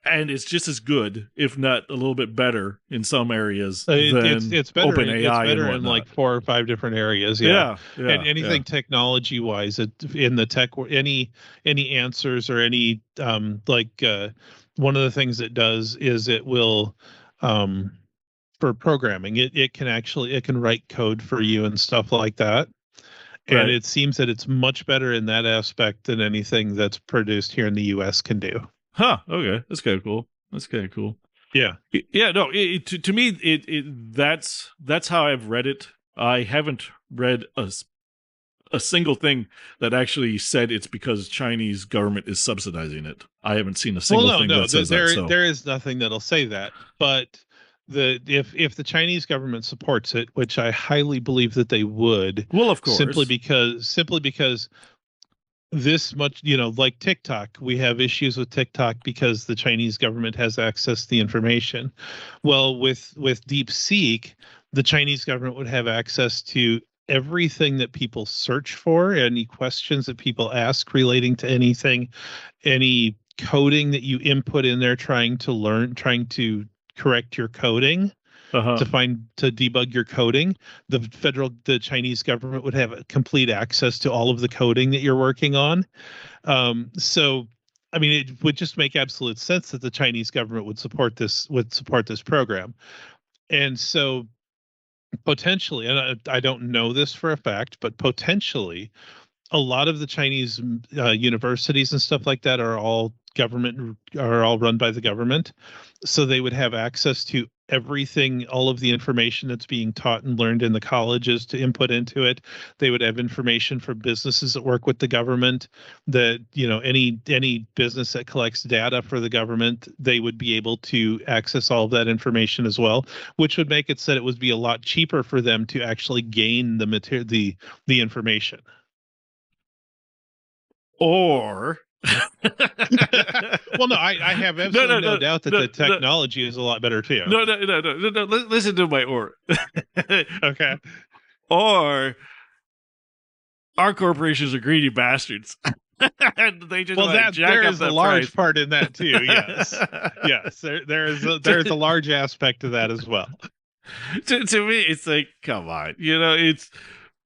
and it's just as good, if not a little bit better, in some areas than It's better. Open It's AI and better in whatnot. like 4 or 5 different areas. Yeah, Yeah, and yeah, yeah. anything technology wise, in the tech, any answers or any one of the things it does is it will um for programming it can write code for you and stuff like that. And Right. it seems that it's much better in that aspect than anything that's produced here in the US can do. Huh. Okay. That's kind of cool. That's kind of cool. Yeah. Yeah. No. To me, that's how I've read it. I haven't read a single thing that actually said it's because Chinese government is subsidizing it. I haven't seen a Well, single thing no, that says that. So, there is nothing that'll say that. But if the Chinese government supports it, which I highly believe that they would, well, of course. simply because this much, like TikTok, we have issues with TikTok because the Chinese government has access to the information. Well, with DeepSeek, the Chinese government would have access to everything that people search for, any questions that people ask relating to anything, any coding that you input in there trying to correct your coding, Uh huh. to debug your coding. The Chinese government would have complete access to all of the coding that you're working on. So I mean, it would just make absolute sense that the Chinese government would support this program. And so potentially, and I don't know this for a fact, but potentially a lot of the Chinese universities and stuff like that are all run by the government, so they would have access to everything, all of the information that's being taught and learned in the colleges to input into it. They would have information for businesses that work with the government, that any business that collects data for the government, they would be able to access all of that information as well, which would make it so it would be a lot cheaper for them to actually gain the information. Or Well, no, I have no, absolutely no, no no, doubt that no, the no, technology is a lot better too. no, no, no, no, no. Listen to my or. Okay. Or our corporations are greedy bastards. And they just Well, want to that jack there up is a that large price. part in that too. Yes, yes, there is a large aspect to that as well. To me, it's like, come on, it's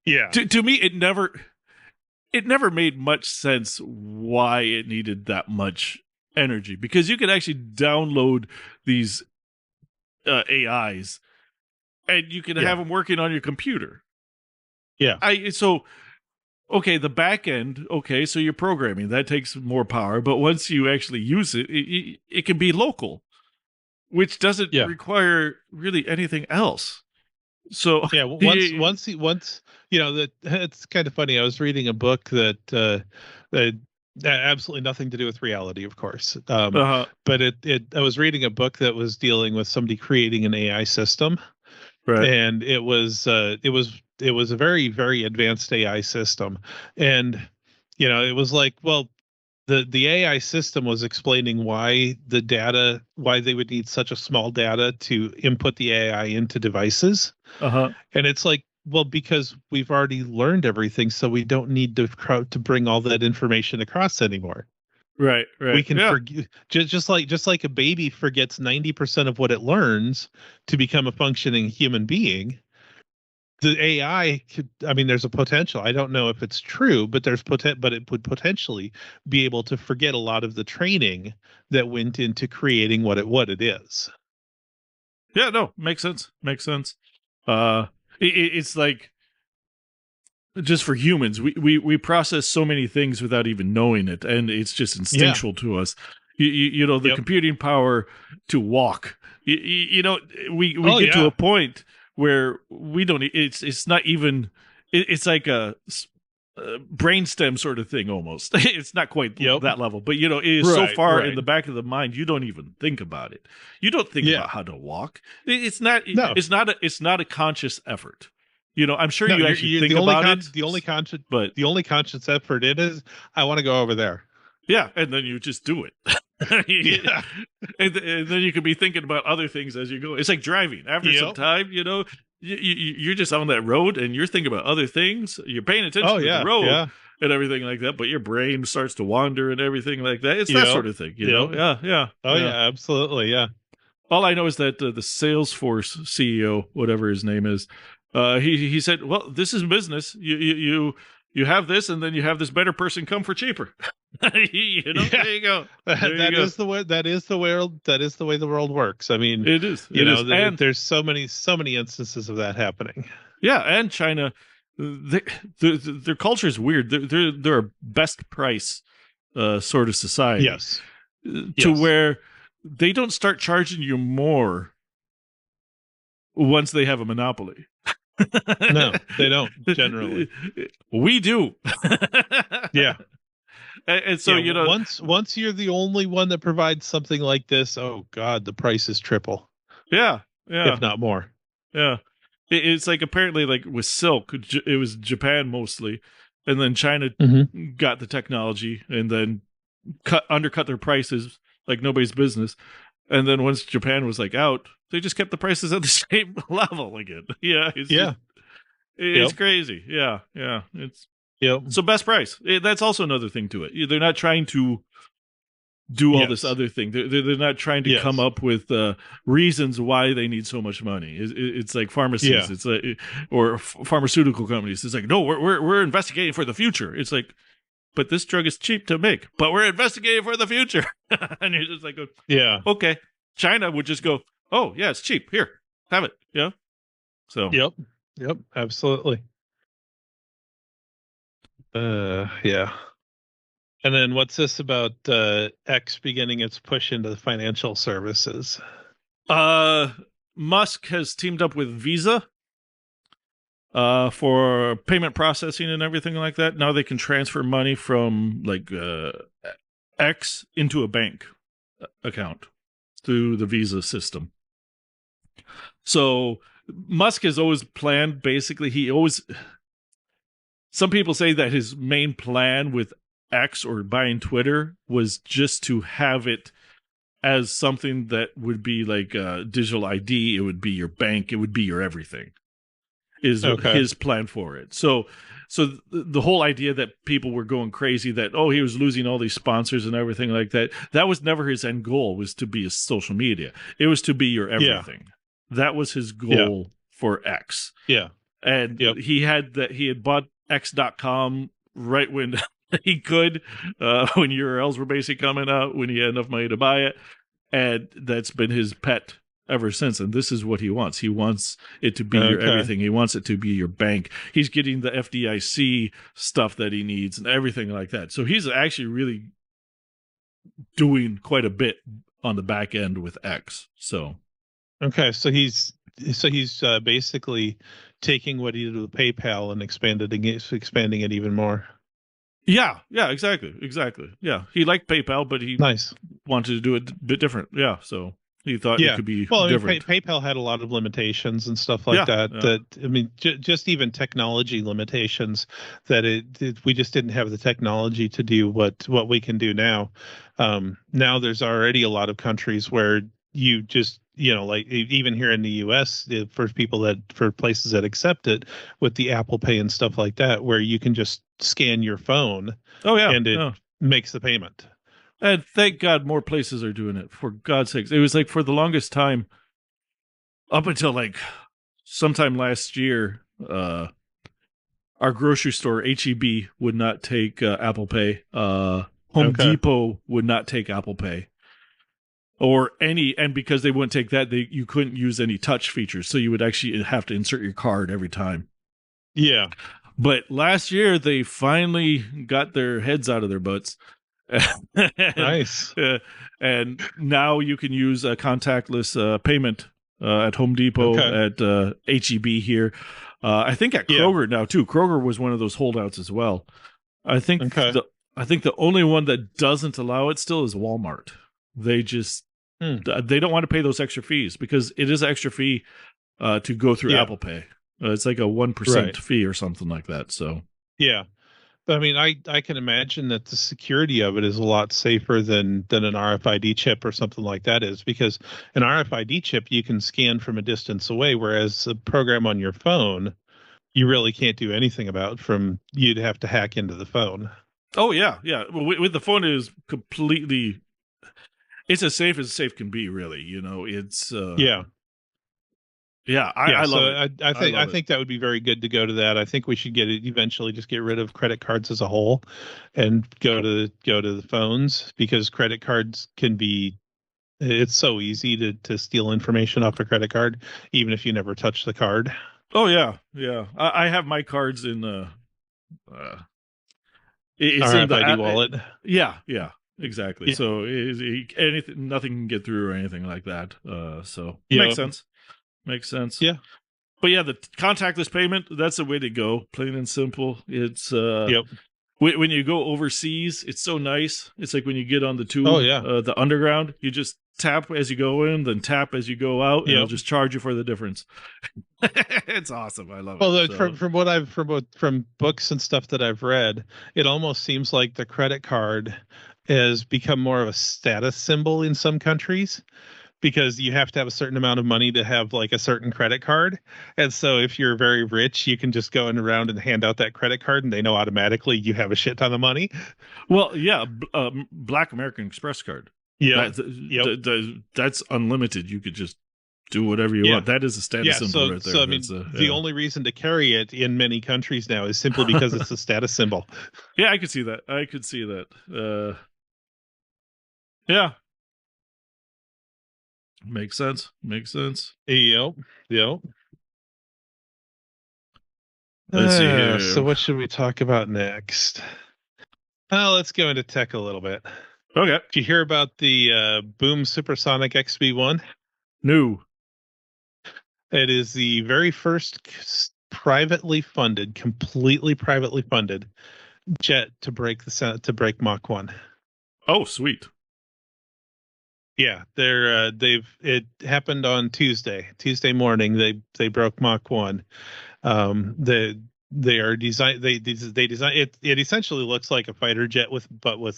Yeah, to me, it never made much sense why it needed that much energy because you could actually download these AIs and you can have yeah, them working on your computer. yeah, I so okay, the back end, okay, so you're programming that takes more power, but once you actually use it can be local, which doesn't yeah, require really anything else. So, yeah. Once that it's kind of funny. I was reading a book that absolutely nothing to do with reality, of course. uh, But I was reading a book that was dealing with somebody creating an AI system, right, and it was a very very advanced AI system. And it was like, well, the AI system was explaining why they would need such a small data to input the AI into devices. uh huh, And it's like, well, because we've already learned everything, so we don't need to bring all that information across anymore. right, We right, can yeah, forget, just like a baby forgets 90% of what it learns to become a functioning human being. The AI could, I mean, there's a potential. I don't know if it's true, but but it would potentially be able to forget a lot of the training that went into creating what it is. yeah. No, makes sense, makes sense. Uh, it's like just for humans, we process so many things without even knowing it, and it's just Yeah. instinctual to us. You know, the Yep. computing power to walk. You know, we Oh get to yeah. a point where we don't. It's not even. It's like a brainstem sort of thing almost. It's not quite Yep. that level, but you know, it is so Right. far in Right. the back of the mind you don't even think about it. You don't think Yeah. about how to walk. It's not. No. It's not a conscious effort. You know, I'm sure No. you You're actually think about it, but the only conscious effort it is. I want to go over there. yeah, and then you just do it. Yeah. And then you could be thinking about other things as you go. It's like driving. After some Yep. time, you know, you're just on that road and you're thinking about other things. You're paying attention Oh to the yeah. road Yeah. and everything like that, but your brain starts to wander and everything like that. It's that Yep. sort of thing, you Yep. know? Yeah, yeah. Oh yeah. yeah. Absolutely. Yeah. All I know is that the Salesforce CEO, whatever his name is, he said, "Well, this is business. You have this, and then you have this better person come for cheaper. You know, Yeah. there you go. There you That go. is the way. That is the world. That is the way the world works. I mean, It is. you It know, is. And there's so many instances of that happening. yeah, and China, their culture is weird. They're a best price sort of society Yes. to Yes. where they don't start charging you more once they have a monopoly. No, they don't generally. We do. Yeah. And so, Yeah, you know, once you're the only one that provides something like this, oh God, the price is triple, yeah, yeah, if not more. yeah. It's like apparently like with silk, it was Japan mostly, and then China Mm-hmm. got the technology and then undercut their prices like nobody's business. And then once Japan was like out, they just kept the prices at the same level again. Yeah, Yeah. it's Yep. crazy. Yeah, yeah. It's Yep. so best price. That's also another thing to it. They're not trying to do all this Yes. other thing. They're not trying to come Yes. up with reasons why they need so much money. It's like pharmacies. Yeah. It's like or pharmaceutical companies. It's like no, we're investigating for the future. It's like, but this drug is cheap to make, but we're investigating for the future. And you're just like, Yeah. okay. China would just go, oh yeah, it's cheap. Here, have it. Yeah. So Yep. Yep. Absolutely. Yeah. And then what's this about X beginning its push into the financial services? Musk has teamed up with Visa for payment processing and everything like that. Now they can transfer money from like X into a bank account through the Visa system. So Musk has always planned, basically, some people say that his main plan with X or buying Twitter was just to have it as something that would be like a digital ID. It would be your bank. It would be your everything. Is Okay. his plan for it. So the whole idea that people were going crazy that he was losing all these sponsors and everything like that, that was never his end goal, was to be a social media. It was to be your everything. That was his goal for X. Yeah. And he had bought X.com right when he could, when URLs were basically coming out, when he had enough money to buy it. And that's been his pet ever since. And this is what he wants. He wants it to be your everything. He wants it to be your bank. He's getting the FDIC stuff that he needs and everything like that. So he's actually really doing quite a bit on the back end with X. So okay, so he's basically taking what he did with PayPal and expanding it even more. Yeah, exactly. Yeah, he liked PayPal, but he wanted to do it a bit different. Yeah, so he thought it could be different. PayPal had a lot of limitations and stuff like that. Yeah. That I mean, just even technology limitations that we just didn't have the technology to do what we can do now. Now there's already a lot of countries where you just like even here in the U.S. for places that accept it with the Apple Pay and stuff like that, where you can just scan your phone. And it makes the payment. And thank God more places are doing it, for God's sakes. It was like for the longest time, up until like sometime last year, our grocery store, HEB, would not take Apple Pay. Home Depot would not take Apple Pay. And because they wouldn't take that, you couldn't use any touch features. So you would actually have to insert your card every time. Yeah. But last year they finally got their heads out of their butts. and, Nice. and now you can use a contactless payment at Home Depot, Okay. at HEB here. I think at Yeah. Kroger now too. Kroger was one of those holdouts as well. I think Okay. the I think the only one that doesn't allow it still is Walmart. They just Hmm. they don't want to pay those extra fees because it is an extra fee to go through Yeah. Apple Pay. It's like a 1% Right. fee or something like that. So Yeah. But I mean, I can imagine that the security of it is a lot safer than an RFID chip or something like that is, because an RFID chip you can scan from a distance away, whereas a program on your phone you really can't do anything about. From you'd have to hack into the phone. oh yeah, yeah. Well, with the phone it is completely. It's as safe can be. Really, it's Yeah. yeah. Yeah, I so love it. I I think love it. that would be very good to go to that. I think we should get it eventually. Just get rid of credit cards as a whole, and go to the phones, because credit cards can be. It's so easy to steal information off a credit card, even if you never touch the card. Oh yeah, yeah. I have my cards in uh it's in the RFID wallet. yeah, yeah, exactly. Yeah. So anything, nothing can get through or anything like that. So makes Yep. sense. Makes sense. Yeah. But yeah, the contactless payment, that's the way to go. Plain and simple. It's Yep. when you go overseas, it's so nice. It's like when you get on the Oh tube, yeah. the underground, you just tap as you go in, then tap as you go out, and it'll Yep. just charge you for the difference. It's awesome. I love Well, it. So from books and stuff that I've read, it almost seems like the credit card has become more of a status symbol in some countries, because you have to have a certain amount of money to have like a certain credit card. And so if you're very rich, you can just go in around and hand out that credit card, and they know automatically you have a shit ton of money. well, yeah, Black American Express card. Yep. That, Yep. that's unlimited. You could just do whatever you Yeah. want. That is a status Yeah. symbol So right there. so I That's mean, the yeah. only reason to carry it in many countries now is simply because it's a status symbol. Yeah, I could see that. I could see that. Yeah, makes sense. Makes sense. Yep. Yep. Let's see So here. what should we talk about next? Let's go into tech a little bit. Okay. Did you hear about the Boom Supersonic XB1? New. It is the very first privately funded, completely privately funded jet to break Mach 1. Oh, sweet. Yeah, it happened on Tuesday morning. They broke Mach 1. They are design they design it. It essentially looks like a fighter jet with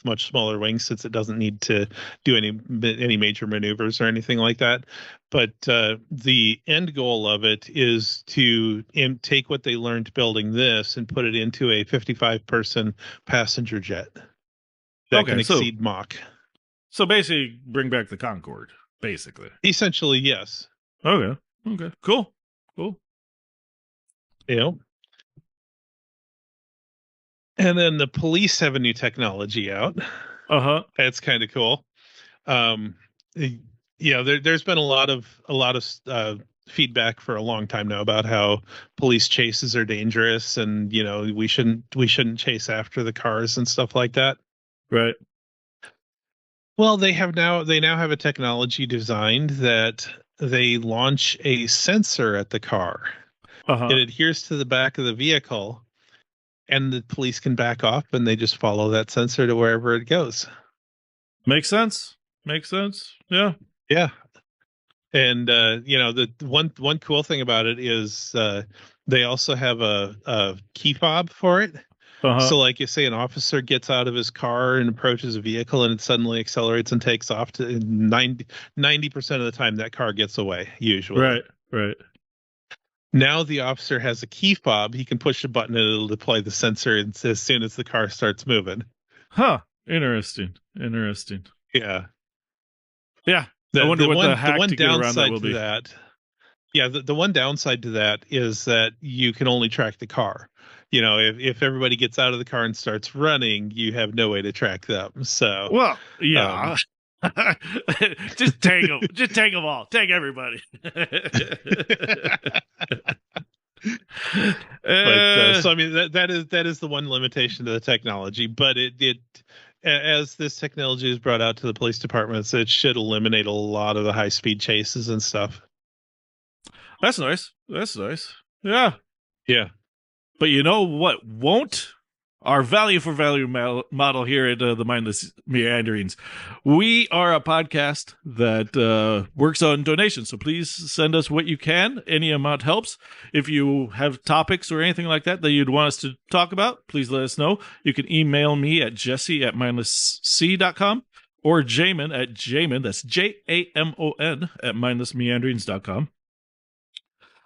much smaller wings, since it doesn't need to do any major maneuvers or anything like that. But the end goal of it is to take what they learned building this and put it into a 55-person passenger jet that can Okay, exceed Mach. so basically bring back the Concorde, basically. Essentially, yes. Okay. Okay. Cool. Cool. You know. And then the police have a new technology out. Uh-huh. That's kind of cool. Um, there's been a lot of feedback for a long time now about how police chases are dangerous, and we shouldn't chase after the cars and stuff like that. Right. Well, they now have a technology designed that they launch a sensor at the car. Uh-huh. It adheres to the back of the vehicle, and the police can back off, and they just follow that sensor to wherever it goes. Makes sense. Makes sense. Yeah. Yeah. And the one cool thing about it is they also have a key fob for it. Uh-huh. So, like, you say an officer gets out of his car and approaches a vehicle, and it suddenly accelerates and takes off. To 90% of the time, that car gets away, usually. Right. Right. Now the officer has a key fob. He can push a button and it'll deploy the sensor as soon as the car starts moving. Huh. Interesting. Interesting. Yeah. Yeah. I wonder what the hack one to get around that downside will to be. that. Yeah, the one downside to that is that you can only track the car. If everybody gets out of the car and starts running, you have no way to track them. So, Well, yeah. Just take them. Just take them all. Take everybody. But so I mean that is the one limitation to the technology. But as this technology is brought out to the police departments, it should eliminate a lot of the high speed chases and stuff. That's nice. That's nice. Yeah. Yeah. But you know what won't? Our value for value model here at the Mindless Meanderings. We are a podcast that works on donations. So please send us what you can. Any amount helps. If you have topics or anything like that you'd want us to talk about, please let us know. You can email me at jesse@mindlessc.com or Jamin at Jamin, that's JAMON at mindlessmeanderings.com.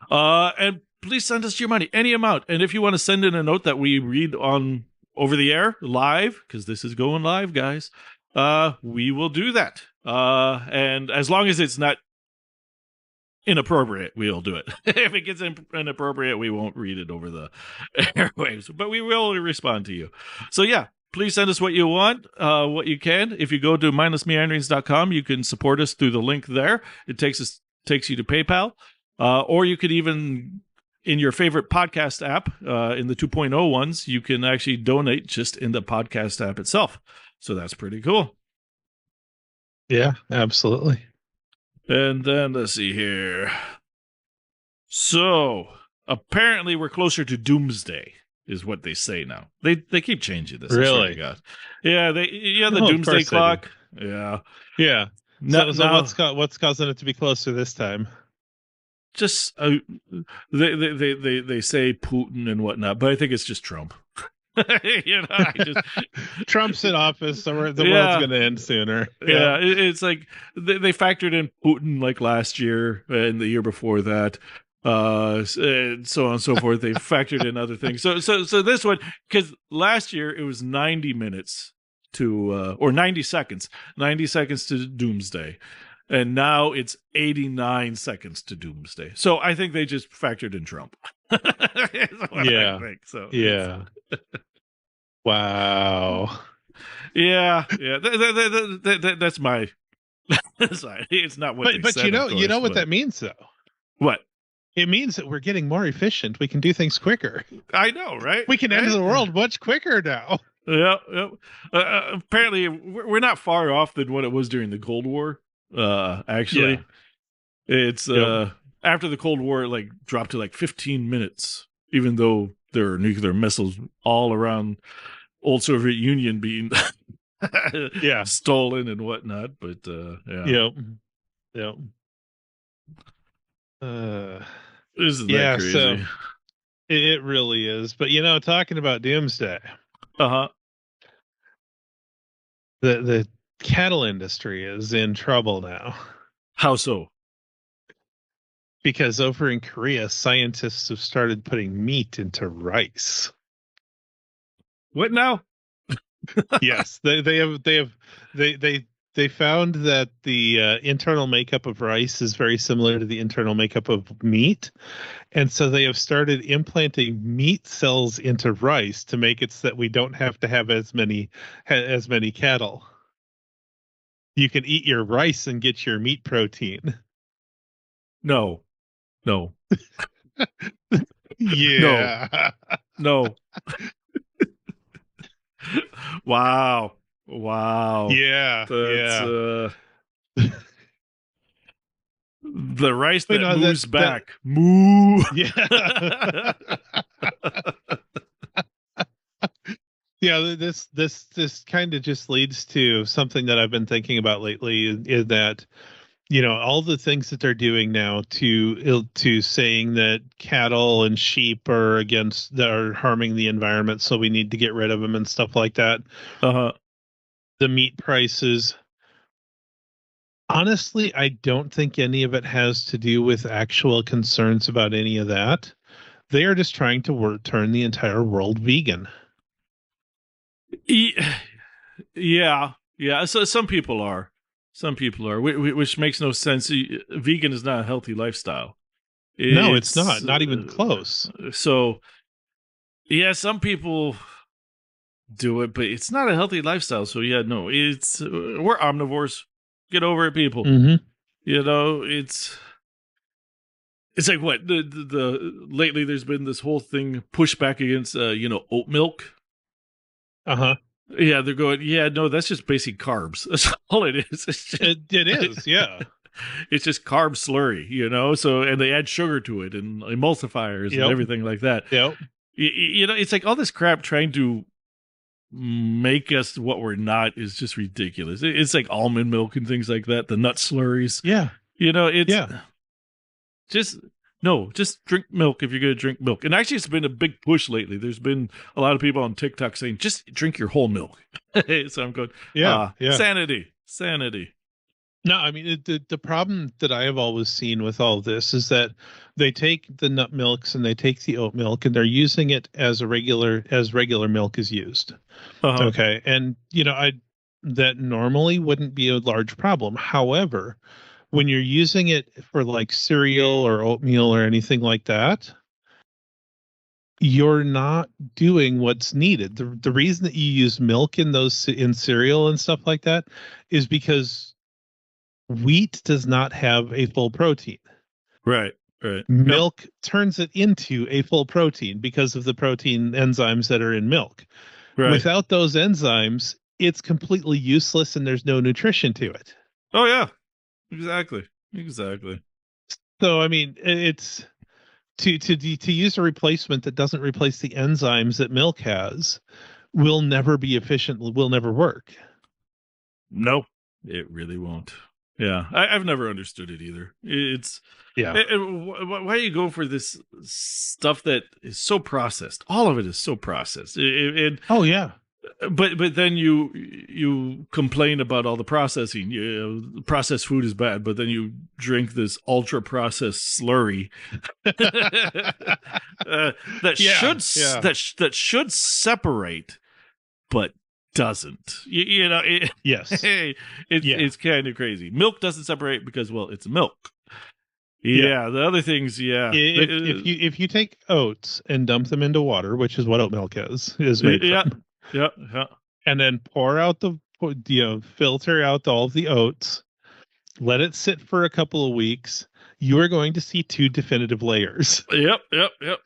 And please send us your money, any amount. And if you want to send in a note that we read on over the air live, because this is going live, guys, we will do that. And as long as it's not inappropriate, we'll do it. If it gets inappropriate, we won't read it over the airwaves, but we will respond to you. So yeah, please send us what you want, what you can. If you go to mindlessmeanderings.com, you can support us through the link there. It takes you to PayPal. Or you could even, in your favorite podcast app, in the 2.0 ones, you can actually donate just in the podcast app itself. So that's pretty cool. Yeah, absolutely. And then let's see here. So apparently we're closer to doomsday, is what they say now. They keep changing this. Really? Yeah, the doomsday clock. Yeah. Yeah. So what's causing it to be closer this time? Just they say Putin and whatnot, but I think it's just Trump. Trump's in office, so the world's going to end sooner. Yeah, it's like they factored in Putin like last year and the year before that, and so on and so forth. They factored in other things. So this one, because last year it was 90 minutes to or 90 seconds to doomsday. And now it's 89 seconds to doomsday. So I think they just factored in Trump. Yeah. I think, so. Yeah. Wow. Yeah. That's my. It's not what. But you know what that means, though. What? It means that we're getting more efficient. We can do things quicker. I know, right? We can end the world much quicker now. Yeah. Apparently, we're not far off than what it was during the Cold War. Actually, it's after the Cold War, it dropped to 15 minutes, even though there are nuclear missiles all around old Soviet Union being stolen and whatnot. But Yep. Isn't that crazy? So it really is. But talking about doomsday, the cattle industry is in trouble now. How so? Because over in Korea, scientists have started putting meat into rice. What now? Yes, they found that the internal makeup of rice is very similar to the internal makeup of meat, and so they have started implanting meat cells into rice to make it so that we don't have to have as many cattle. You can eat your rice and get your meat protein. No. Yeah. No. Wow. Yeah. That's, the rice that moves back. Moo. Yeah. Yeah, this kind of just leads to something that I've been thinking about lately is that all the things that they're doing now to saying that cattle and sheep are harming the environment, so we need to get rid of them and stuff like that. The meat prices. Honestly, I don't think any of it has to do with actual concerns about any of that. They are just trying to turn the entire world vegan. Yeah. So some people are, which makes no sense. Vegan is not a healthy lifestyle. No, it's not. Not even close. So, yeah, some people do it, but it's not a healthy lifestyle. So, yeah, no, we're omnivores. Get over it, people. Mm-hmm. It's It's like what lately there's been this whole thing pushback against oat milk. Uh-huh. Yeah, they're going, yeah, no, that's just basic carbs. That's all it is. It's just, It is, yeah. it's just carb slurry, So, and they add sugar to it and emulsifiers and Yep. everything like that. Yep. It's like all this crap trying to make us what we're not is just ridiculous. It's like almond milk and things like that, the nut slurries. Yeah. It's Yeah. just drink milk if you're going to drink milk. And actually, it's been a big push lately. There's been a lot of people on TikTok saying, just drink your whole milk. So I'm going, Yeah. sanity. No, I mean, the problem that I have always seen with all this is that they take the nut milks and they take the oat milk and they're using it as regular milk is used. Uh-huh. Okay. And, that normally wouldn't be a large problem. However, when you're using it for like cereal or oatmeal or anything like that, you're not doing what's needed. The reason that you use milk in cereal and stuff like that is because wheat does not have a full protein. Right. Milk turns it into a full protein because of the protein enzymes that are in milk. Right. Without those enzymes, it's completely useless and there's no nutrition to it. Oh, yeah. Exactly. So, I mean, it's to use a replacement that doesn't replace the enzymes that milk has will never be efficient, will never work. No, it really won't. Yeah, I've never understood it either. Why do you go for this stuff that is so processed? All of it is so processed. Oh yeah. But then you complain about all the processing. Processed food is bad, but then you drink this ultra processed slurry that should separate, but doesn't. Yes. It's kind of crazy. Milk doesn't separate because, well, it's milk. Yeah, the other things, yeah. If you take oats and dump them into water, which is what oat milk is made from. Yeah. And then filter out all of the oats, let it sit for a couple of weeks. You are going to see two definitive layers. Yep.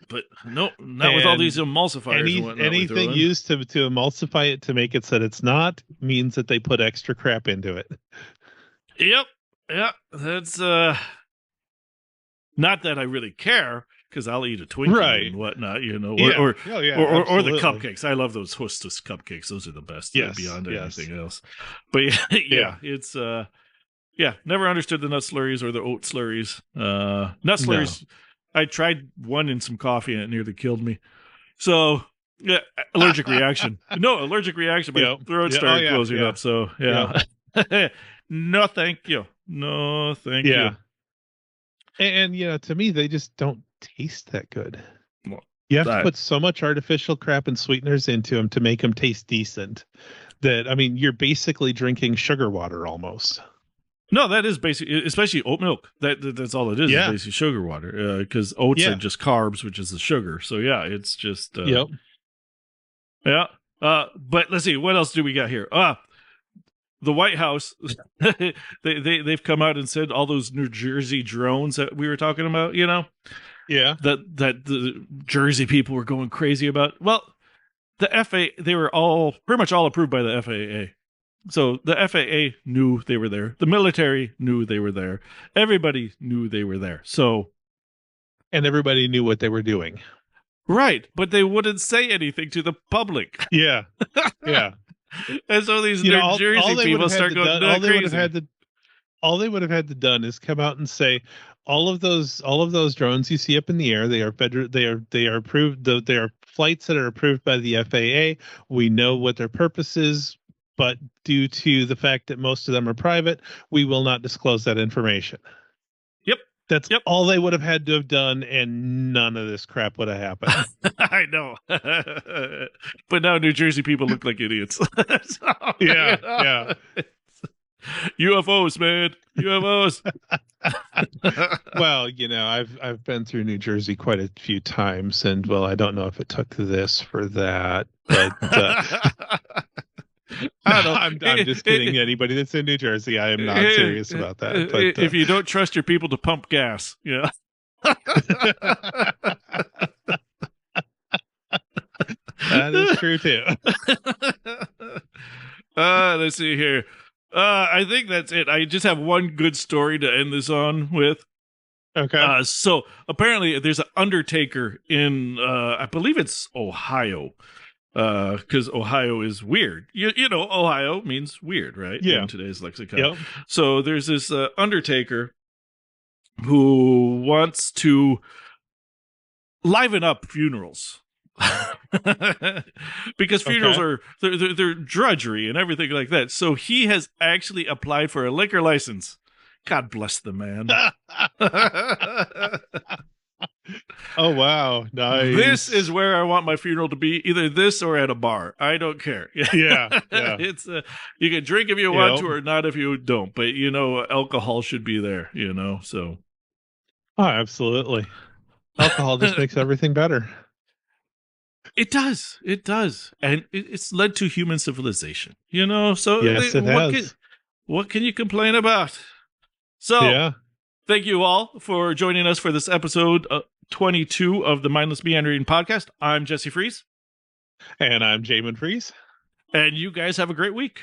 But no, not with all these emulsifiers and whatnot. Anything used to emulsify it to make it so that it's not means that they put extra crap into it. Yep. Yeah. That's not that I really care, because I'll eat a Twinkie and whatnot, or the cupcakes. I love those Hostess cupcakes. Those are the best. Yes, beyond anything else. But it's never understood the nut slurries or the oat slurries. Nut slurries. No. I tried one in some coffee and it nearly killed me. So yeah, allergic reaction. No, allergic reaction. My throat started closing up. So no, thank you. No, thank you. And to me, they just don't taste that good. Well, you have to put so much artificial crap and sweeteners into them to make them taste decent. That, I mean, you're basically drinking sugar water almost. No, that is basically, especially oat milk. That's all it is. Is basically sugar water. Because oats are just carbs, which is the sugar. So yeah, it's just. Yep. Yeah. But let's see, what else do we got here? The White House, they've come out and said all those New Jersey drones that we were talking about, Yeah. That the Jersey people were going crazy about. Well, the FAA, they were pretty much all approved by the FAA. So the FAA knew they were there. The military knew they were there. Everybody knew they were there. And everybody knew what they were doing. Right. But they wouldn't say anything to the public. Yeah. Yeah. And so these New Jersey people start going crazy. All they would have had to done is come out and say, all of those drones you see up in the air, they are approved. They are flights that are approved by the FAA. We know what their purpose is, but due to the fact that most of them are private, we will not disclose that information. Yep. That's all they would have had to have done, and none of this crap would have happened. I know. But now New Jersey people look like idiots. Yeah. UFOs, man. UFOs. Well, I've been through New Jersey quite a few times, and well, I don't know if it took this for that, but I don't know. I'm just kidding. Anybody that's in New Jersey, I am not serious about that. But if you don't trust your people to pump gas, That is true too. Let's see here. I think that's it. I just have one good story to end this on with. Okay. So apparently there's an undertaker in, I believe it's Ohio, because Ohio is weird. You know, Ohio means weird, right? Yeah. In today's lexicon. Yep. So there's this undertaker who wants to liven up funerals. Because funerals Okay. are they're drudgery and everything like that. So he has actually applied for a liquor license. God bless the man. Oh wow, nice. This is where I want my funeral to be, either this or at a bar. I don't care. Yeah. It's you can drink if you want to or not if you don't, but you know alcohol should be there, you know. So Oh, absolutely. Alcohol just makes everything better. it does. It does. And it's led to human civilization, you know? So Yes, it has. What can you complain about? So Yeah. thank you all for joining us for this episode 22 of the Mindless Meandering podcast. I'm Jesse Fries. And I'm Jamin Freeze. And you guys have a great week.